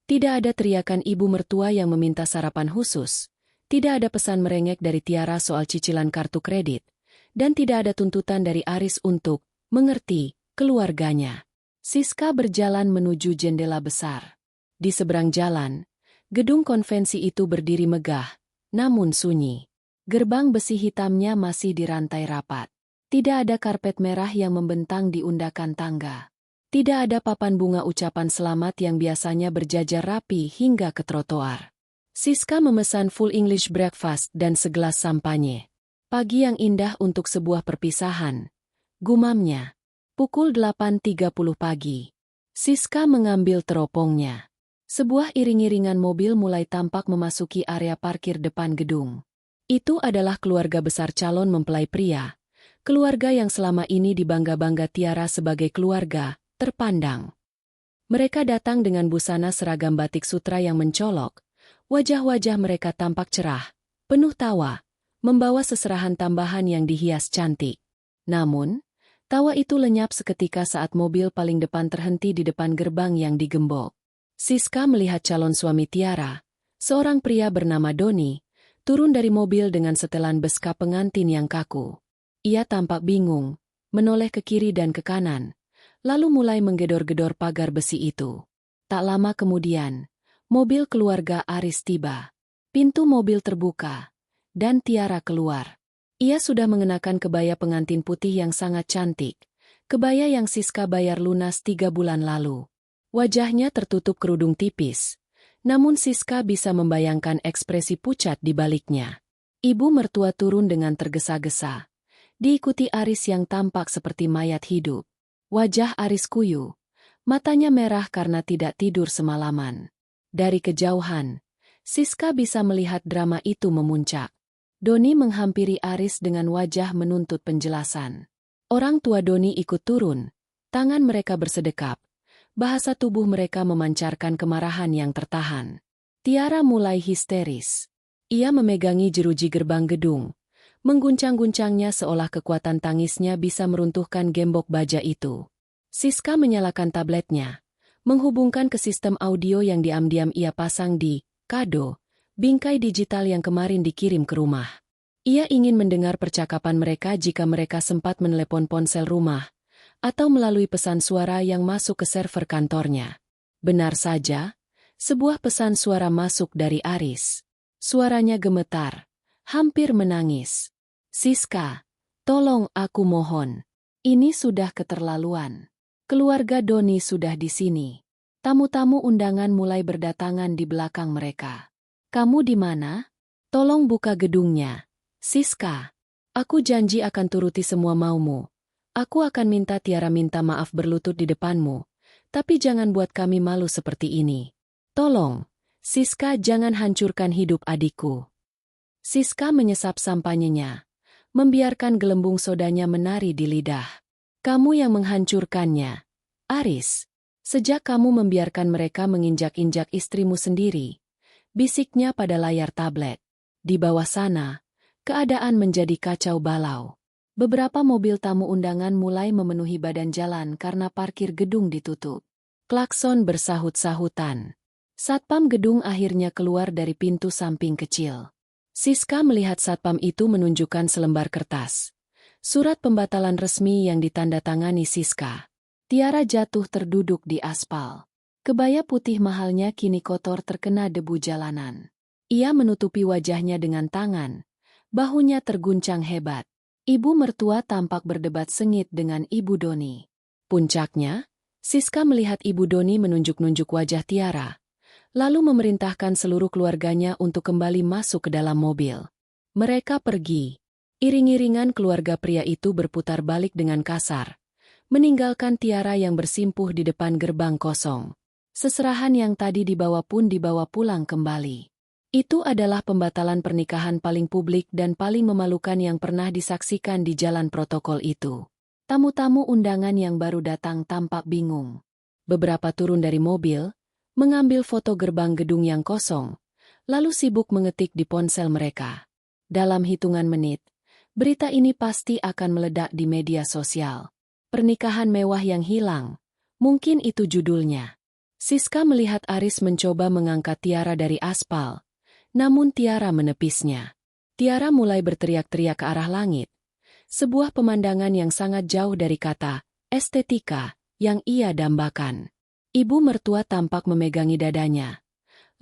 Tidak ada teriakan ibu mertua yang meminta sarapan khusus, tidak ada pesan merengek dari Tiara soal cicilan kartu kredit, dan tidak ada tuntutan dari Aris untuk mengerti keluarganya. Siska berjalan menuju jendela besar. Di seberang jalan, gedung konvensi itu berdiri megah, namun sunyi. Gerbang besi hitamnya masih dirantai rapat. Tidak ada karpet merah yang membentang di undakan tangga. Tidak ada papan bunga ucapan selamat yang biasanya berjajar rapi hingga ke trotoar. Siska memesan full English breakfast dan segelas sampanye. "Pagi yang indah untuk sebuah perpisahan," gumamnya. Pukul 8.30 pagi. Siska mengambil teropongnya. Sebuah iring-iringan mobil mulai tampak memasuki area parkir depan gedung. Itu adalah keluarga besar calon mempelai pria. Keluarga yang selama ini dibangga-bangga Tiara sebagai keluarga terpandang. Mereka datang dengan busana seragam batik sutra yang mencolok. Wajah-wajah mereka tampak cerah, penuh tawa, membawa seserahan tambahan yang dihias cantik. Namun, tawa itu lenyap seketika saat mobil paling depan terhenti di depan gerbang yang digembok. Siska melihat calon suami Tiara, seorang pria bernama Doni, turun dari mobil dengan setelan beska pengantin yang kaku. Ia tampak bingung, menoleh ke kiri dan ke kanan, lalu mulai menggedor-gedor pagar besi itu. Tak lama kemudian, mobil keluarga Aris tiba. Pintu mobil terbuka, dan Tiara keluar. Ia sudah mengenakan kebaya pengantin putih yang sangat cantik, kebaya yang Siska bayar lunas 3 bulan lalu. Wajahnya tertutup kerudung tipis, namun Siska bisa membayangkan ekspresi pucat di baliknya. Ibu mertua turun dengan tergesa-gesa, diikuti Aris yang tampak seperti mayat hidup. Wajah Aris kuyu, matanya merah karena tidak tidur semalaman. Dari kejauhan, Siska bisa melihat drama itu memuncak. Doni menghampiri Aris dengan wajah menuntut penjelasan. Orang tua Doni ikut turun, Tangan mereka bersedekap. Bahasa tubuh mereka memancarkan kemarahan yang tertahan. Tiara mulai histeris. Ia memegangi jeruji gerbang gedung, mengguncang-guncangnya seolah kekuatan tangisnya bisa meruntuhkan gembok baja itu. Siska menyalakan tabletnya, menghubungkan ke sistem audio yang diam-diam ia pasang di kado, bingkai digital yang kemarin dikirim ke rumah. Ia ingin mendengar percakapan mereka jika mereka sempat menelepon ponsel rumah, atau melalui pesan suara yang masuk ke server kantornya. Benar saja, sebuah pesan suara masuk dari Aris. Suaranya gemetar, hampir menangis. Siska, tolong aku mohon. Ini sudah keterlaluan. Keluarga Doni sudah di sini. Tamu-tamu undangan mulai berdatangan di belakang mereka. Kamu di mana? Tolong buka gedungnya. Siska, aku janji akan turuti semua maumu. Aku akan minta Tiara minta maaf berlutut di depanmu, tapi jangan buat kami malu seperti ini. Tolong, Siska jangan hancurkan hidup adikku. Siska menyesap sampanyenya, membiarkan gelembung sodanya menari di lidah. Kamu yang menghancurkannya, Aris. Sejak kamu membiarkan mereka menginjak-injak istrimu sendiri, bisiknya pada layar tablet. Di bawah sana, keadaan menjadi kacau balau. Beberapa mobil tamu undangan mulai memenuhi badan jalan karena parkir gedung ditutup. Klakson bersahut-sahutan. Satpam gedung akhirnya keluar dari pintu samping kecil. Siska melihat satpam itu menunjukkan selembar kertas. Surat pembatalan resmi yang ditandatangani Siska. Tiara jatuh terduduk di aspal. Kebaya putih mahalnya kini kotor terkena debu jalanan. Ia menutupi wajahnya dengan tangan. Bahunya terguncang hebat. Ibu mertua tampak berdebat sengit dengan Ibu Doni. Puncaknya, Siska melihat Ibu Doni menunjuk-nunjuk wajah Tiara, lalu memerintahkan seluruh keluarganya untuk kembali masuk ke dalam mobil. Mereka pergi. Iring-iringan keluarga pria itu berputar balik dengan kasar, meninggalkan Tiara yang bersimpuh di depan gerbang kosong. Seserahan yang tadi dibawa pun dibawa pulang kembali. Itu adalah pembatalan pernikahan paling publik dan paling memalukan yang pernah disaksikan di jalan protokol itu. Tamu-tamu undangan yang baru datang tampak bingung. Beberapa turun dari mobil, mengambil foto gerbang gedung yang kosong, lalu sibuk mengetik di ponsel mereka. Dalam hitungan menit, berita ini pasti akan meledak di media sosial. Pernikahan mewah yang hilang, mungkin itu judulnya. Siska melihat Aris mencoba mengangkat Tiara dari aspal. Namun Tiara menepisnya. Tiara mulai berteriak-teriak ke arah langit. Sebuah pemandangan yang sangat jauh dari kata estetika yang ia dambakan. Ibu mertua tampak memegangi dadanya.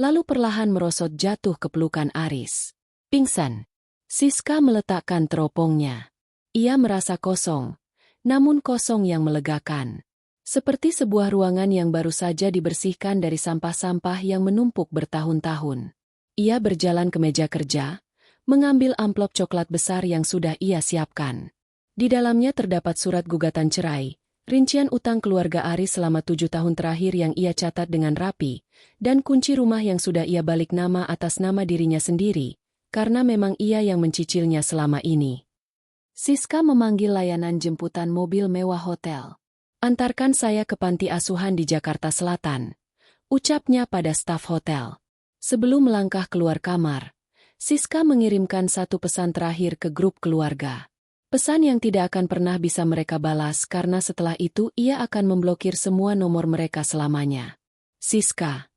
Lalu perlahan merosot jatuh ke pelukan Aris. Pingsan. Siska meletakkan teropongnya. Ia merasa kosong, namun kosong yang melegakan. Seperti sebuah ruangan yang baru saja dibersihkan dari sampah-sampah yang menumpuk bertahun-tahun. Ia berjalan ke meja kerja, mengambil amplop coklat besar yang sudah ia siapkan. Di dalamnya terdapat surat gugatan cerai, rincian utang keluarga Aris selama 7 tahun terakhir yang ia catat dengan rapi, dan kunci rumah yang sudah ia balik nama atas nama dirinya sendiri, karena memang ia yang mencicilnya selama ini. Siska memanggil layanan jemputan mobil mewah hotel. Antarkan saya ke panti asuhan di Jakarta Selatan, ucapnya pada staf hotel. Sebelum melangkah keluar kamar, Siska mengirimkan satu pesan terakhir ke grup keluarga. Pesan yang tidak akan pernah bisa mereka balas karena setelah itu ia akan memblokir semua nomor mereka selamanya. Siska,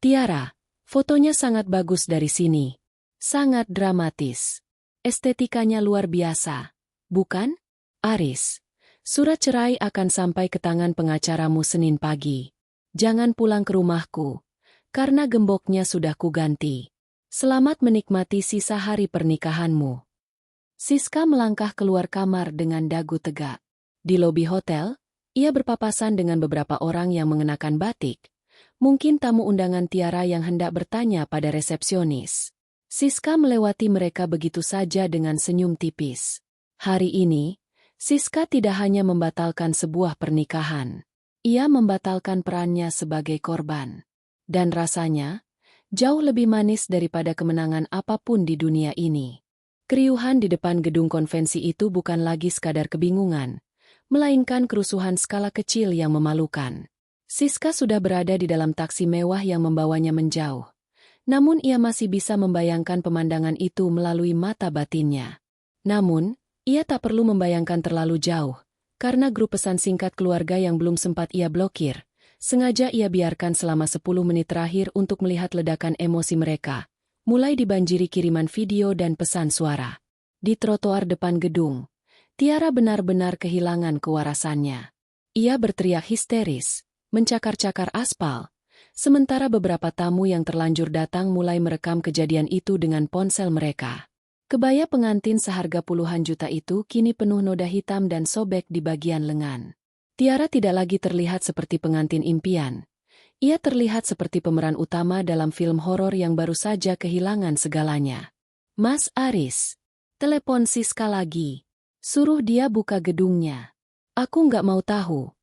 Tiara, fotonya sangat bagus dari sini. Sangat dramatis. Estetikanya luar biasa, bukan? Aris, surat cerai akan sampai ke tangan pengacaramu Senin pagi. Jangan pulang ke rumahku. Karena gemboknya sudah kuganti. Selamat menikmati sisa hari pernikahanmu. Siska melangkah keluar kamar dengan dagu tegak. Di lobi hotel, ia berpapasan dengan beberapa orang yang mengenakan batik. Mungkin tamu undangan Tiara yang hendak bertanya pada resepsionis. Siska melewati mereka begitu saja dengan senyum tipis. Hari ini, Siska tidak hanya membatalkan sebuah pernikahan. Ia membatalkan perannya sebagai korban. Dan rasanya, jauh lebih manis daripada kemenangan apapun di dunia ini. Keriuhan di depan gedung konvensi itu bukan lagi sekadar kebingungan, melainkan kerusuhan skala kecil yang memalukan. Siska sudah berada di dalam taksi mewah yang membawanya menjauh. Namun ia masih bisa membayangkan pemandangan itu melalui mata batinnya. Namun, ia tak perlu membayangkan terlalu jauh, karena grup pesan singkat keluarga yang belum sempat ia blokir, sengaja ia biarkan selama 10 menit terakhir untuk melihat ledakan emosi mereka, mulai dibanjiri kiriman video dan pesan suara. Di trotoar depan gedung, Tiara benar-benar kehilangan kewarasannya. Ia berteriak histeris, mencakar-cakar aspal, sementara beberapa tamu yang terlanjur datang mulai merekam kejadian itu dengan ponsel mereka. Kebaya pengantin seharga puluhan juta itu kini penuh noda hitam dan sobek di bagian lengan. Tiara tidak lagi terlihat seperti pengantin impian. Ia terlihat seperti pemeran utama dalam film horor yang baru saja kehilangan segalanya. Mas Aris, telepon Siska lagi. Suruh dia buka gedungnya. Aku nggak mau tahu.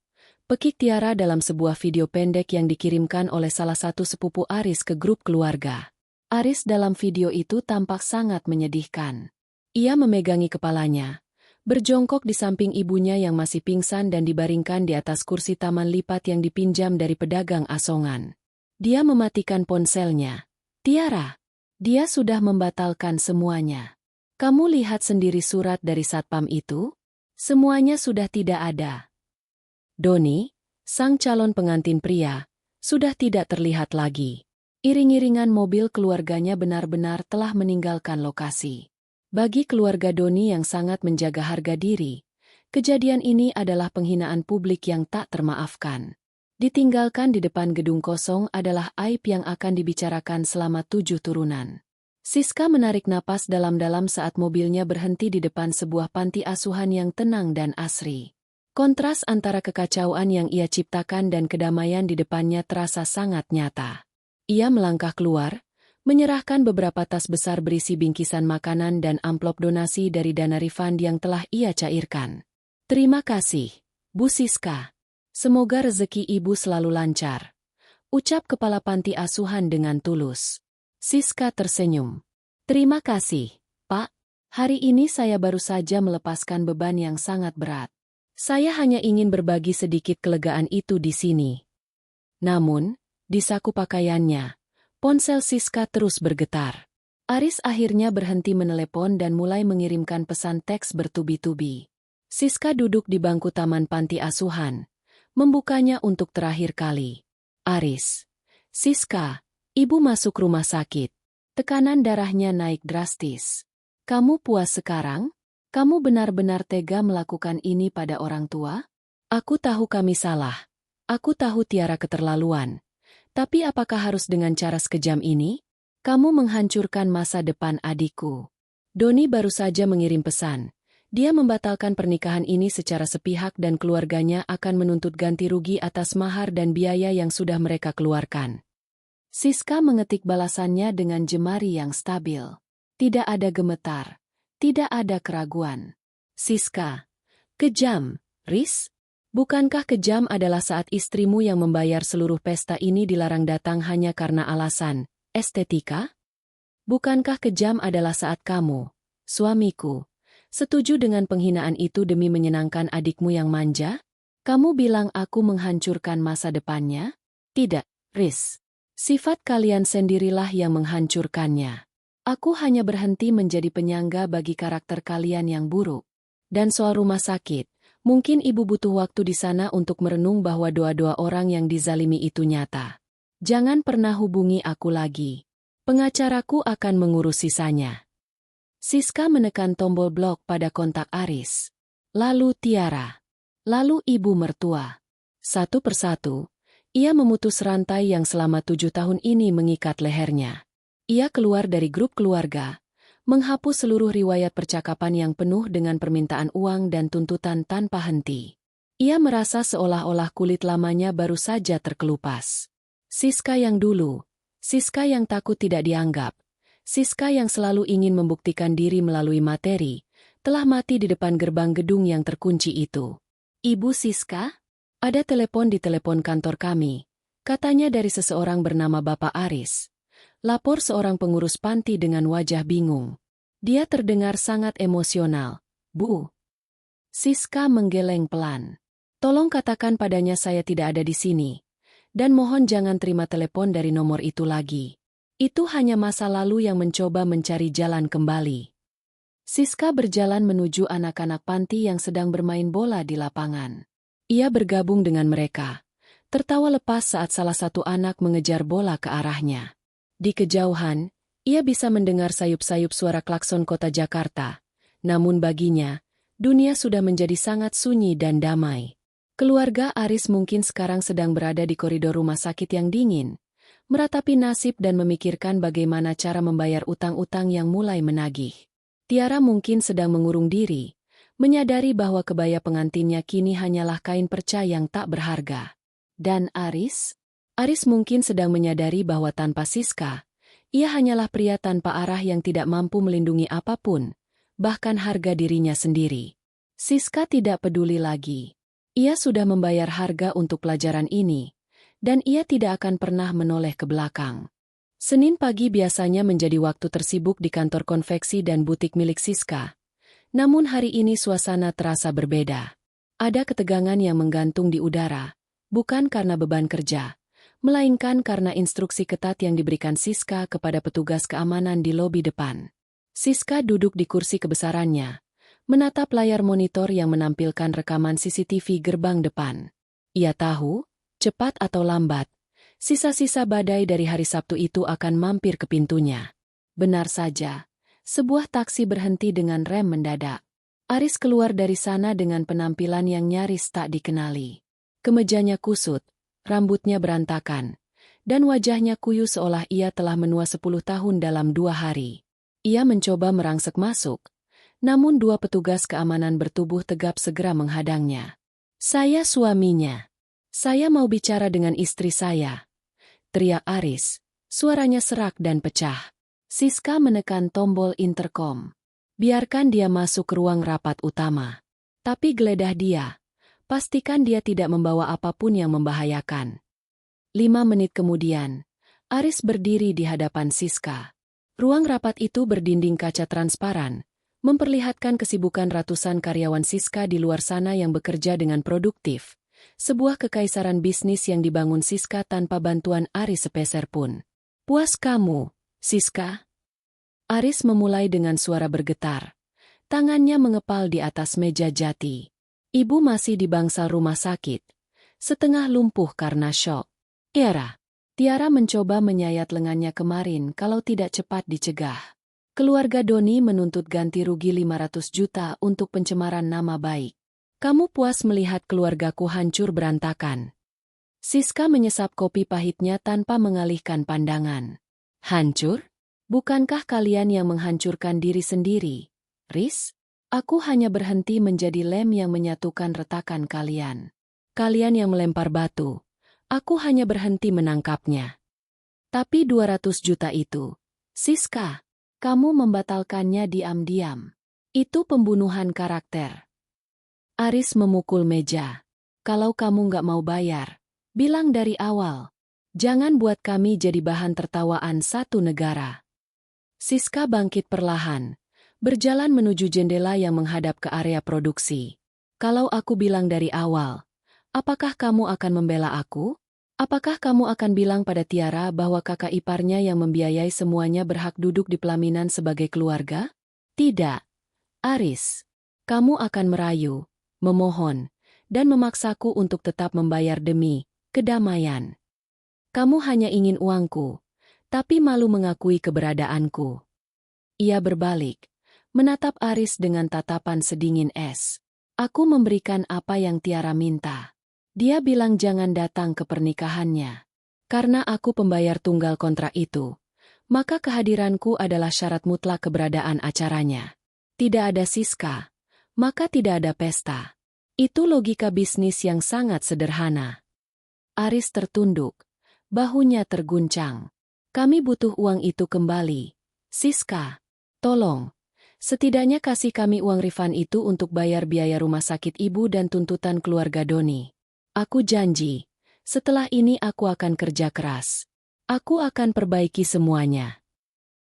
Pekik Tiara dalam sebuah video pendek yang dikirimkan oleh salah satu sepupu Aris ke grup keluarga. Aris dalam video itu tampak sangat menyedihkan. Ia memegangi kepalanya, berjongkok di samping ibunya yang masih pingsan dan dibaringkan di atas kursi taman lipat yang dipinjam dari pedagang asongan. Dia mematikan ponselnya. Tiara, dia sudah membatalkan semuanya. Kamu lihat sendiri surat dari satpam itu? Semuanya sudah tidak ada. Doni, sang calon pengantin pria, sudah tidak terlihat lagi. Iring-iringan mobil keluarganya benar-benar telah meninggalkan lokasi. Bagi keluarga Doni yang sangat menjaga harga diri, kejadian ini adalah penghinaan publik yang tak termaafkan. Ditinggalkan di depan gedung kosong adalah aib yang akan dibicarakan selama 7 turunan. Siska menarik napas dalam-dalam saat mobilnya berhenti di depan sebuah panti asuhan yang tenang dan asri. Kontras antara kekacauan yang ia ciptakan dan kedamaian di depannya terasa sangat nyata. Ia melangkah keluar, menyerahkan beberapa tas besar berisi bingkisan makanan dan amplop donasi dari dana refund yang telah ia cairkan. Terima kasih, Bu Siska. Semoga rezeki ibu selalu lancar. Ucap kepala panti asuhan dengan tulus. Siska tersenyum. Terima kasih, Pak. Hari ini saya baru saja melepaskan beban yang sangat berat. Saya hanya ingin berbagi sedikit kelegaan itu di sini. Namun, di saku pakaiannya, ponsel Siska terus bergetar. Aris akhirnya berhenti menelepon dan mulai mengirimkan pesan teks bertubi-tubi. Siska duduk di bangku taman panti asuhan, membukanya untuk terakhir kali. Aris, Siska, ibu masuk rumah sakit. Tekanan darahnya naik drastis. Kamu puas sekarang? Kamu benar-benar tega melakukan ini pada orang tua? Aku tahu kami salah. Aku tahu Tiara keterlaluan. Tapi apakah harus dengan cara sekejam ini? Kamu menghancurkan masa depan adikku. Doni baru saja mengirim pesan. Dia membatalkan pernikahan ini secara sepihak dan keluarganya akan menuntut ganti rugi atas mahar dan biaya yang sudah mereka keluarkan. Siska mengetik balasannya dengan jemari yang stabil. Tidak ada gemetar. Tidak ada keraguan. Siska, kejam, Riz? Bukankah kejam adalah saat istrimu yang membayar seluruh pesta ini dilarang datang hanya karena alasan estetika? Bukankah kejam adalah saat kamu, suamiku, setuju dengan penghinaan itu demi menyenangkan adikmu yang manja? Kamu bilang aku menghancurkan masa depannya? Tidak, Riz. Sifat kalian sendirilah yang menghancurkannya. Aku hanya berhenti menjadi penyangga bagi karakter kalian yang buruk. Dan soal rumah sakit, mungkin ibu butuh waktu di sana untuk merenung bahwa doa-doa orang yang dizalimi itu nyata. Jangan pernah hubungi aku lagi. Pengacaraku akan mengurus sisanya. Siska menekan tombol blok pada kontak Aris. Lalu Tiara. Lalu ibu mertua. Satu persatu, ia memutus rantai yang selama 7 tahun ini mengikat lehernya. Ia keluar dari grup keluarga, menghapus seluruh riwayat percakapan yang penuh dengan permintaan uang dan tuntutan tanpa henti. Ia merasa seolah-olah kulit lamanya baru saja terkelupas. Siska yang dulu, Siska yang takut tidak dianggap, Siska yang selalu ingin membuktikan diri melalui materi, telah mati di depan gerbang gedung yang terkunci itu. Ibu Siska? Ada telepon di telepon kantor kami, katanya dari seseorang bernama Bapak Aris. Lapor seorang pengurus panti dengan wajah bingung. Dia terdengar sangat emosional. Bu. Siska menggeleng pelan. Tolong katakan padanya saya tidak ada di sini. Dan mohon jangan terima telepon dari nomor itu lagi. Itu hanya masa lalu yang mencoba mencari jalan kembali. Siska berjalan menuju anak-anak panti yang sedang bermain bola di lapangan. Ia bergabung dengan mereka. Tertawa lepas saat salah satu anak mengejar bola ke arahnya. Di kejauhan, ia bisa mendengar sayup-sayup suara klakson kota Jakarta. Namun baginya, dunia sudah menjadi sangat sunyi dan damai. Keluarga Aris mungkin sekarang sedang berada di koridor rumah sakit yang dingin, meratapi nasib dan memikirkan bagaimana cara membayar utang-utang yang mulai menagih. Tiara mungkin sedang mengurung diri, menyadari bahwa kebaya pengantinnya kini hanyalah kain perca yang tak berharga. Dan Aris? Aris mungkin sedang menyadari bahwa tanpa Siska, ia hanyalah pria tanpa arah yang tidak mampu melindungi apapun, bahkan harga dirinya sendiri. Siska tidak peduli lagi. Ia sudah membayar harga untuk pelajaran ini, dan ia tidak akan pernah menoleh ke belakang. Senin pagi biasanya menjadi waktu tersibuk di kantor konveksi dan butik milik Siska. Namun hari ini suasana terasa berbeda. Ada ketegangan yang menggantung di udara, bukan karena beban kerja, melainkan karena instruksi ketat yang diberikan Siska kepada petugas keamanan di lobi depan. Siska duduk di kursi kebesarannya, menatap layar monitor yang menampilkan rekaman CCTV gerbang depan. Ia tahu, cepat atau lambat, sisa-sisa badai dari hari Sabtu itu akan mampir ke pintunya. Benar saja, sebuah taksi berhenti dengan rem mendadak. Aris keluar dari sana dengan penampilan yang nyaris tak dikenali. Kemejanya kusut, rambutnya berantakan, dan wajahnya kuyu seolah ia telah menua 10 tahun dalam 2 hari. Ia mencoba merangsek masuk, namun 2 petugas keamanan bertubuh tegap segera menghadangnya. "Saya suaminya. Saya mau bicara dengan istri saya," teriak Aris. Suaranya serak dan pecah. Siska menekan tombol interkom. Biarkan dia masuk ke ruang rapat utama. Tapi geledah dia. Pastikan dia tidak membawa apapun yang membahayakan. 5 menit kemudian, Aris berdiri di hadapan Siska. Ruang rapat itu berdinding kaca transparan, memperlihatkan kesibukan ratusan karyawan Siska di luar sana yang bekerja dengan produktif. Sebuah kekaisaran bisnis yang dibangun Siska tanpa bantuan Aris sepeser pun. "Puas kamu, Siska?" Aris memulai dengan suara bergetar. Tangannya mengepal di atas meja jati. Ibu masih di bangsal rumah sakit, setengah lumpuh karena syok. Tiara mencoba menyayat lengannya kemarin kalau tidak cepat dicegah. Keluarga Doni menuntut ganti rugi 500 juta untuk pencemaran nama baik. "Kamu puas melihat keluargaku hancur berantakan?" Siska menyesap kopi pahitnya tanpa mengalihkan pandangan. "Hancur? Bukankah kalian yang menghancurkan diri sendiri, Riz? Aku hanya berhenti menjadi lem yang menyatukan retakan kalian. Kalian yang melempar batu. Aku hanya berhenti menangkapnya. Tapi 200 juta itu, Siska, kamu membatalkannya diam-diam. Itu pembunuhan karakter." Aris memukul meja. "Kalau kamu nggak mau bayar, bilang dari awal. Jangan buat kami jadi bahan tertawaan satu negara." Siska bangkit perlahan, berjalan menuju jendela yang menghadap ke area produksi. "Kalau aku bilang dari awal, apakah kamu akan membela aku? Apakah kamu akan bilang pada Tiara bahwa kakak iparnya yang membiayai semuanya berhak duduk di pelaminan sebagai keluarga? Tidak. Aris, kamu akan merayu, memohon, dan memaksaku untuk tetap membayar demi kedamaian. Kamu hanya ingin uangku, tapi malu mengakui keberadaanku." Ia berbalik, menatap Aris dengan tatapan sedingin es. "Aku memberikan apa yang Tiara minta. Dia bilang jangan datang ke pernikahannya. Karena aku pembayar tunggal kontrak itu, maka kehadiranku adalah syarat mutlak keberadaan acaranya. Tidak ada Siska, maka tidak ada pesta. Itu logika bisnis yang sangat sederhana." Aris tertunduk, bahunya terguncang. "Kami butuh uang itu kembali. Siska, tolong. Setidaknya kasih kami uang refund itu untuk bayar biaya rumah sakit ibu dan tuntutan keluarga Doni. Aku janji, setelah ini aku akan kerja keras. Aku akan perbaiki semuanya."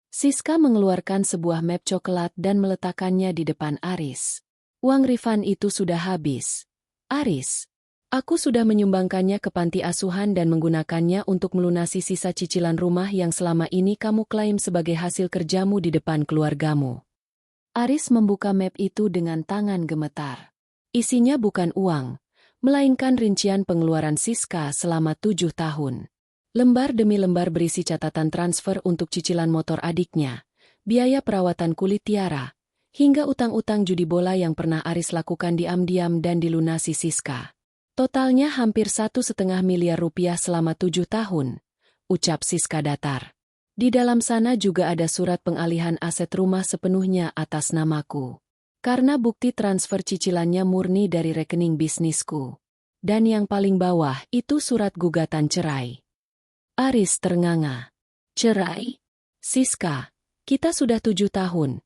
Siska mengeluarkan sebuah map coklat dan meletakkannya di depan Aris. Uang refund itu sudah habis. Aris, aku sudah menyumbangkannya ke panti asuhan dan menggunakannya untuk melunasi sisa cicilan rumah yang selama ini kamu klaim sebagai hasil kerjamu di depan keluargamu. Aris membuka map itu dengan tangan gemetar. Isinya bukan uang, melainkan rincian pengeluaran Siska selama 7 tahun. Lembar demi lembar berisi catatan transfer untuk cicilan motor adiknya, biaya perawatan kulit Tiara, hingga utang-utang judi bola yang pernah Aris lakukan diam-diam dan dilunasi Siska. Totalnya hampir 1,5 miliar rupiah selama 7 tahun, ucap Siska datar. Di dalam sana juga ada surat pengalihan aset rumah sepenuhnya atas namaku. Karena bukti transfer cicilannya murni dari rekening bisnisku. Dan yang paling bawah itu surat gugatan cerai. Aris ternganga. Cerai? Siska, kita sudah 7 tahun.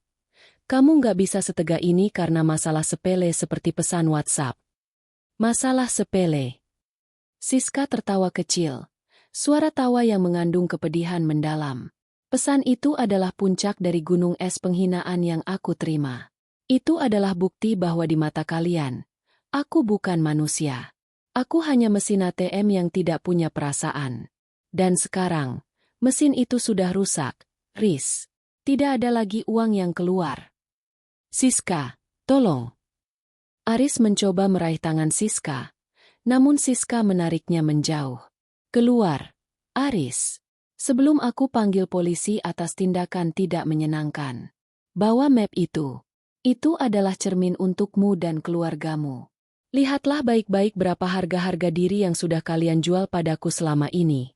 Kamu nggak bisa setega ini karena masalah sepele seperti pesan WhatsApp. Masalah sepele. Siska tertawa kecil. Suara tawa yang mengandung kepedihan mendalam. Pesan itu adalah puncak dari gunung es penghinaan yang aku terima. Itu adalah bukti bahwa di mata kalian, aku bukan manusia. Aku hanya mesin ATM yang tidak punya perasaan. Dan sekarang, mesin itu sudah rusak, Riz. Tidak ada lagi uang yang keluar. Siska, tolong. Aris mencoba meraih tangan Siska, namun Siska menariknya menjauh. Keluar, Aris. Sebelum aku panggil polisi atas tindakan tidak menyenangkan. Bawa map itu. Itu adalah cermin untukmu dan keluargamu. Lihatlah baik-baik berapa harga-harga diri yang sudah kalian jual padaku selama ini.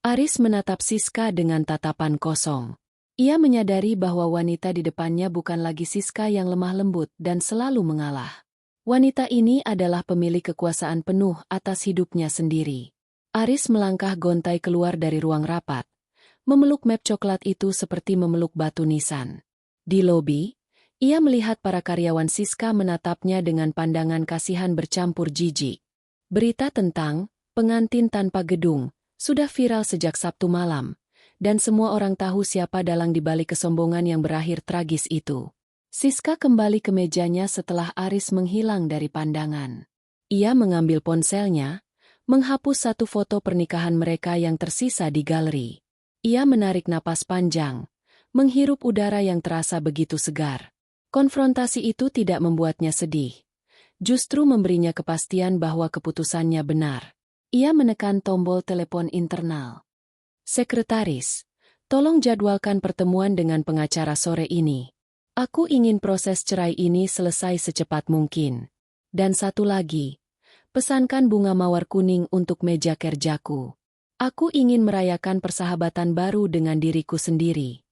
Aris menatap Siska dengan tatapan kosong. Ia menyadari bahwa wanita di depannya bukan lagi Siska yang lemah lembut dan selalu mengalah. Wanita ini adalah pemilik kekuasaan penuh atas hidupnya sendiri. Aris melangkah gontai keluar dari ruang rapat, memeluk map coklat itu seperti memeluk batu nisan. Di lobi, ia melihat para karyawan Siska menatapnya dengan pandangan kasihan bercampur jijik. Berita tentang pengantin tanpa gedung sudah viral sejak Sabtu malam, dan semua orang tahu siapa dalang di balik kesombongan yang berakhir tragis itu. Siska kembali ke mejanya setelah Aris menghilang dari pandangan. Ia mengambil ponselnya, menghapus satu foto pernikahan mereka yang tersisa di galeri. Ia menarik napas panjang, menghirup udara yang terasa begitu segar. Konfrontasi itu tidak membuatnya sedih. Justru memberinya kepastian bahwa keputusannya benar. Ia menekan tombol telepon internal. Sekretaris, tolong jadwalkan pertemuan dengan pengacara sore ini. Aku ingin proses cerai ini selesai secepat mungkin. Dan satu lagi, pesankan bunga mawar kuning untuk meja kerjaku. Aku ingin merayakan persahabatan baru dengan diriku sendiri.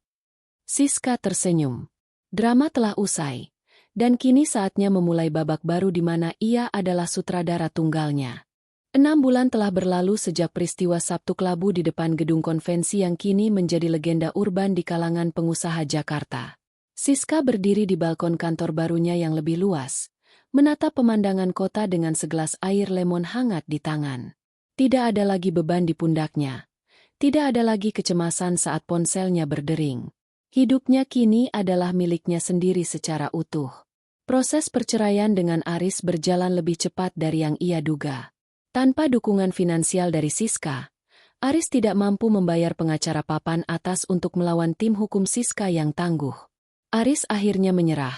Siska tersenyum. Drama telah usai, dan kini saatnya memulai babak baru di mana ia adalah sutradara tunggalnya. 6 bulan telah berlalu sejak peristiwa Sabtu Kelabu di depan gedung konvensi yang kini menjadi legenda urban di kalangan pengusaha Jakarta. Siska berdiri di balkon kantor barunya yang lebih luas, menatap pemandangan kota dengan segelas air lemon hangat di tangan. Tidak ada lagi beban di pundaknya. Tidak ada lagi kecemasan saat ponselnya berdering. Hidupnya kini adalah miliknya sendiri secara utuh. Proses perceraian dengan Aris berjalan lebih cepat dari yang ia duga. Tanpa dukungan finansial dari Siska, Aris tidak mampu membayar pengacara papan atas untuk melawan tim hukum Siska yang tangguh. Aris akhirnya menyerah,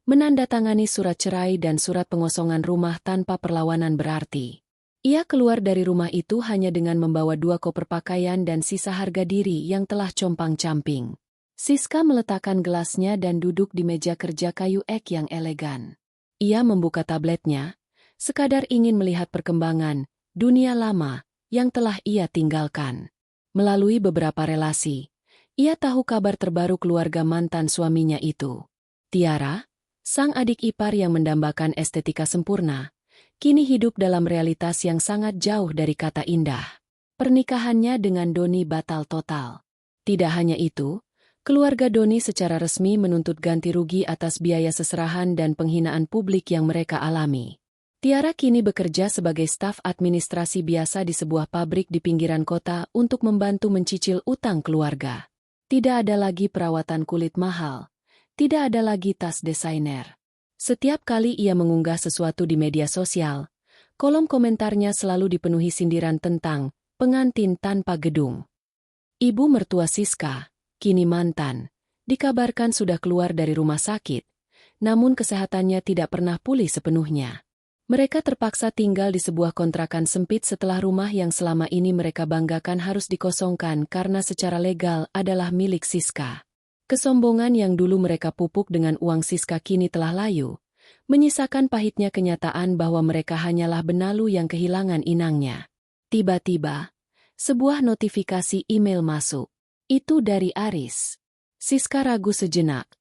menandatangani surat cerai dan surat pengosongan rumah tanpa perlawanan berarti. Ia keluar dari rumah itu hanya dengan membawa 2 koper pakaian dan sisa harga diri yang telah compang-camping. Siska meletakkan gelasnya dan duduk di meja kerja kayu ek yang elegan. Ia membuka tabletnya, sekadar ingin melihat perkembangan dunia lama yang telah ia tinggalkan. Melalui beberapa relasi, ia tahu kabar terbaru keluarga mantan suaminya itu. Tiara, sang adik ipar yang mendambakan estetika sempurna, kini hidup dalam realitas yang sangat jauh dari kata indah. Pernikahannya dengan Doni batal total. Tidak hanya itu, keluarga Doni secara resmi menuntut ganti rugi atas biaya seserahan dan penghinaan publik yang mereka alami. Tiara kini bekerja sebagai staf administrasi biasa di sebuah pabrik di pinggiran kota untuk membantu mencicil utang keluarga. Tidak ada lagi perawatan kulit mahal. Tidak ada lagi tas desainer. Setiap kali ia mengunggah sesuatu di media sosial, kolom komentarnya selalu dipenuhi sindiran tentang pengantin tanpa gedung. Ibu mertua Siska, kini mantan, dikabarkan sudah keluar dari rumah sakit, namun kesehatannya tidak pernah pulih sepenuhnya. Mereka terpaksa tinggal di sebuah kontrakan sempit setelah rumah yang selama ini mereka banggakan harus dikosongkan karena secara legal adalah milik Siska. Kesombongan yang dulu mereka pupuk dengan uang Siska kini telah layu, menyisakan pahitnya kenyataan bahwa mereka hanyalah benalu yang kehilangan inangnya. Tiba-tiba, sebuah notifikasi email masuk. Itu dari Aris. Siska ragu sejenak,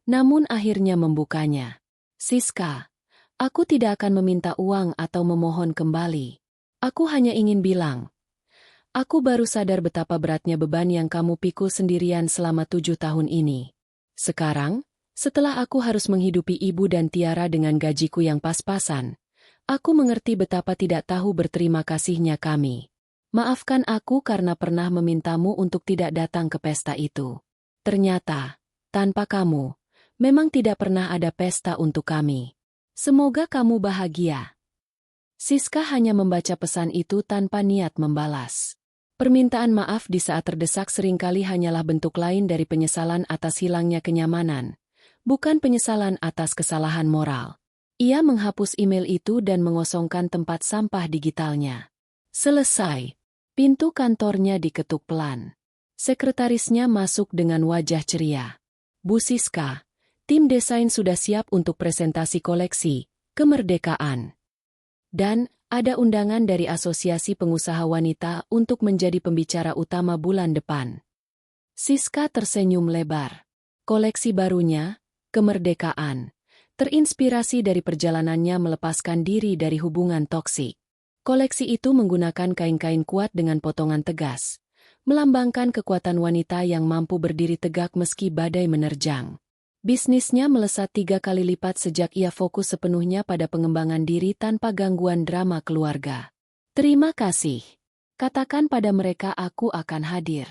namun akhirnya membukanya. Siska, aku tidak akan meminta uang atau memohon kembali. Aku hanya ingin bilang, aku baru sadar betapa beratnya beban yang kamu pikul sendirian selama 7 tahun ini. Sekarang, setelah aku harus menghidupi ibu dan Tiara dengan gajiku yang pas-pasan, aku mengerti betapa tidak tahu berterima kasihnya kami. Maafkan aku karena pernah memintamu untuk tidak datang ke pesta itu. Ternyata, tanpa kamu, memang tidak pernah ada pesta untuk kami. Semoga kamu bahagia. Siska hanya membaca pesan itu tanpa niat membalas. Permintaan maaf di saat terdesak seringkali hanyalah bentuk lain dari penyesalan atas hilangnya kenyamanan, bukan penyesalan atas kesalahan moral. Ia menghapus email itu dan mengosongkan tempat sampah digitalnya. Selesai. Pintu kantornya diketuk pelan. Sekretarisnya masuk dengan wajah ceria. Bu Siska, tim desain sudah siap untuk presentasi koleksi kemerdekaan. Dan ada undangan dari Asosiasi Pengusaha Wanita untuk menjadi pembicara utama bulan depan. Siska tersenyum lebar. Koleksi barunya, kemerdekaan, terinspirasi dari perjalanannya melepaskan diri dari hubungan toksik. Koleksi itu menggunakan kain-kain kuat dengan potongan tegas, melambangkan kekuatan wanita yang mampu berdiri tegak meski badai menerjang. Bisnisnya melesat 3 kali lipat sejak ia fokus sepenuhnya pada pengembangan diri tanpa gangguan drama keluarga. Terima kasih. Katakan pada mereka aku akan hadir.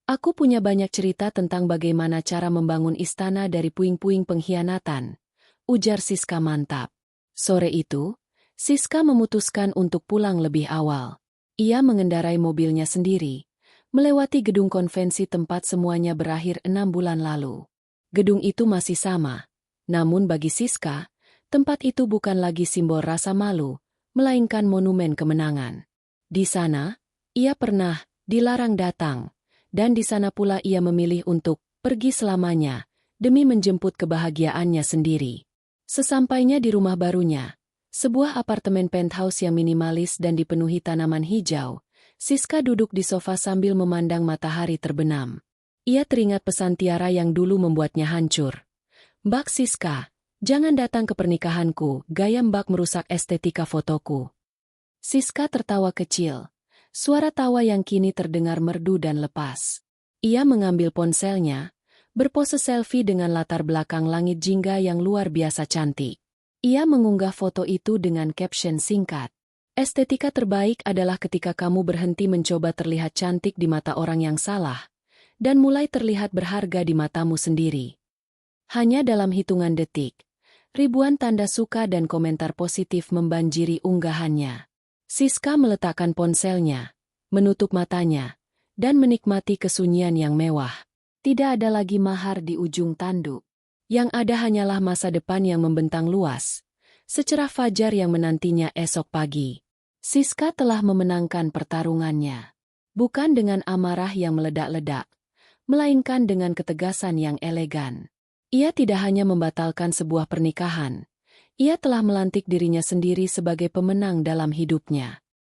Aku punya banyak cerita tentang bagaimana cara membangun istana dari puing-puing pengkhianatan, ujar Siska mantap. Sore itu, Siska memutuskan untuk pulang lebih awal. Ia mengendarai mobilnya sendiri, melewati gedung konvensi tempat semuanya berakhir 6 bulan lalu. Gedung itu masih sama, namun bagi Siska, tempat itu bukan lagi simbol rasa malu, melainkan monumen kemenangan. Di sana, ia pernah dilarang datang, dan di sana pula ia memilih untuk pergi selamanya, demi menjemput kebahagiaannya sendiri. Sesampainya di rumah barunya, sebuah apartemen penthouse yang minimalis dan dipenuhi tanaman hijau, Siska duduk di sofa sambil memandang matahari terbenam. Ia teringat pesan Tiara yang dulu membuatnya hancur. Mbak Siska, jangan datang ke pernikahanku, gaya Mbak merusak estetika fotoku. Siska tertawa kecil, suara tawa yang kini terdengar merdu dan lepas. Ia mengambil ponselnya, berpose selfie dengan latar belakang langit jingga yang luar biasa cantik. Ia mengunggah foto itu dengan caption singkat. Estetika terbaik adalah ketika kamu berhenti mencoba terlihat cantik di mata orang yang salah, dan mulai terlihat berharga di matamu sendiri. Hanya dalam hitungan detik, ribuan tanda suka dan komentar positif membanjiri unggahannya. Siska meletakkan ponselnya, menutup matanya, dan menikmati kesunyian yang mewah. Tidak ada lagi mahar di ujung tanduk. Yang ada hanyalah masa depan yang membentang luas, secerah fajar yang menantinya esok pagi. Siska telah memenangkan pertarungannya. Bukan dengan amarah yang meledak-ledak, melainkan dengan ketegasan yang elegan. Ia tidak hanya membatalkan sebuah pernikahan, ia telah melantik dirinya sendiri sebagai pemenang dalam hidupnya.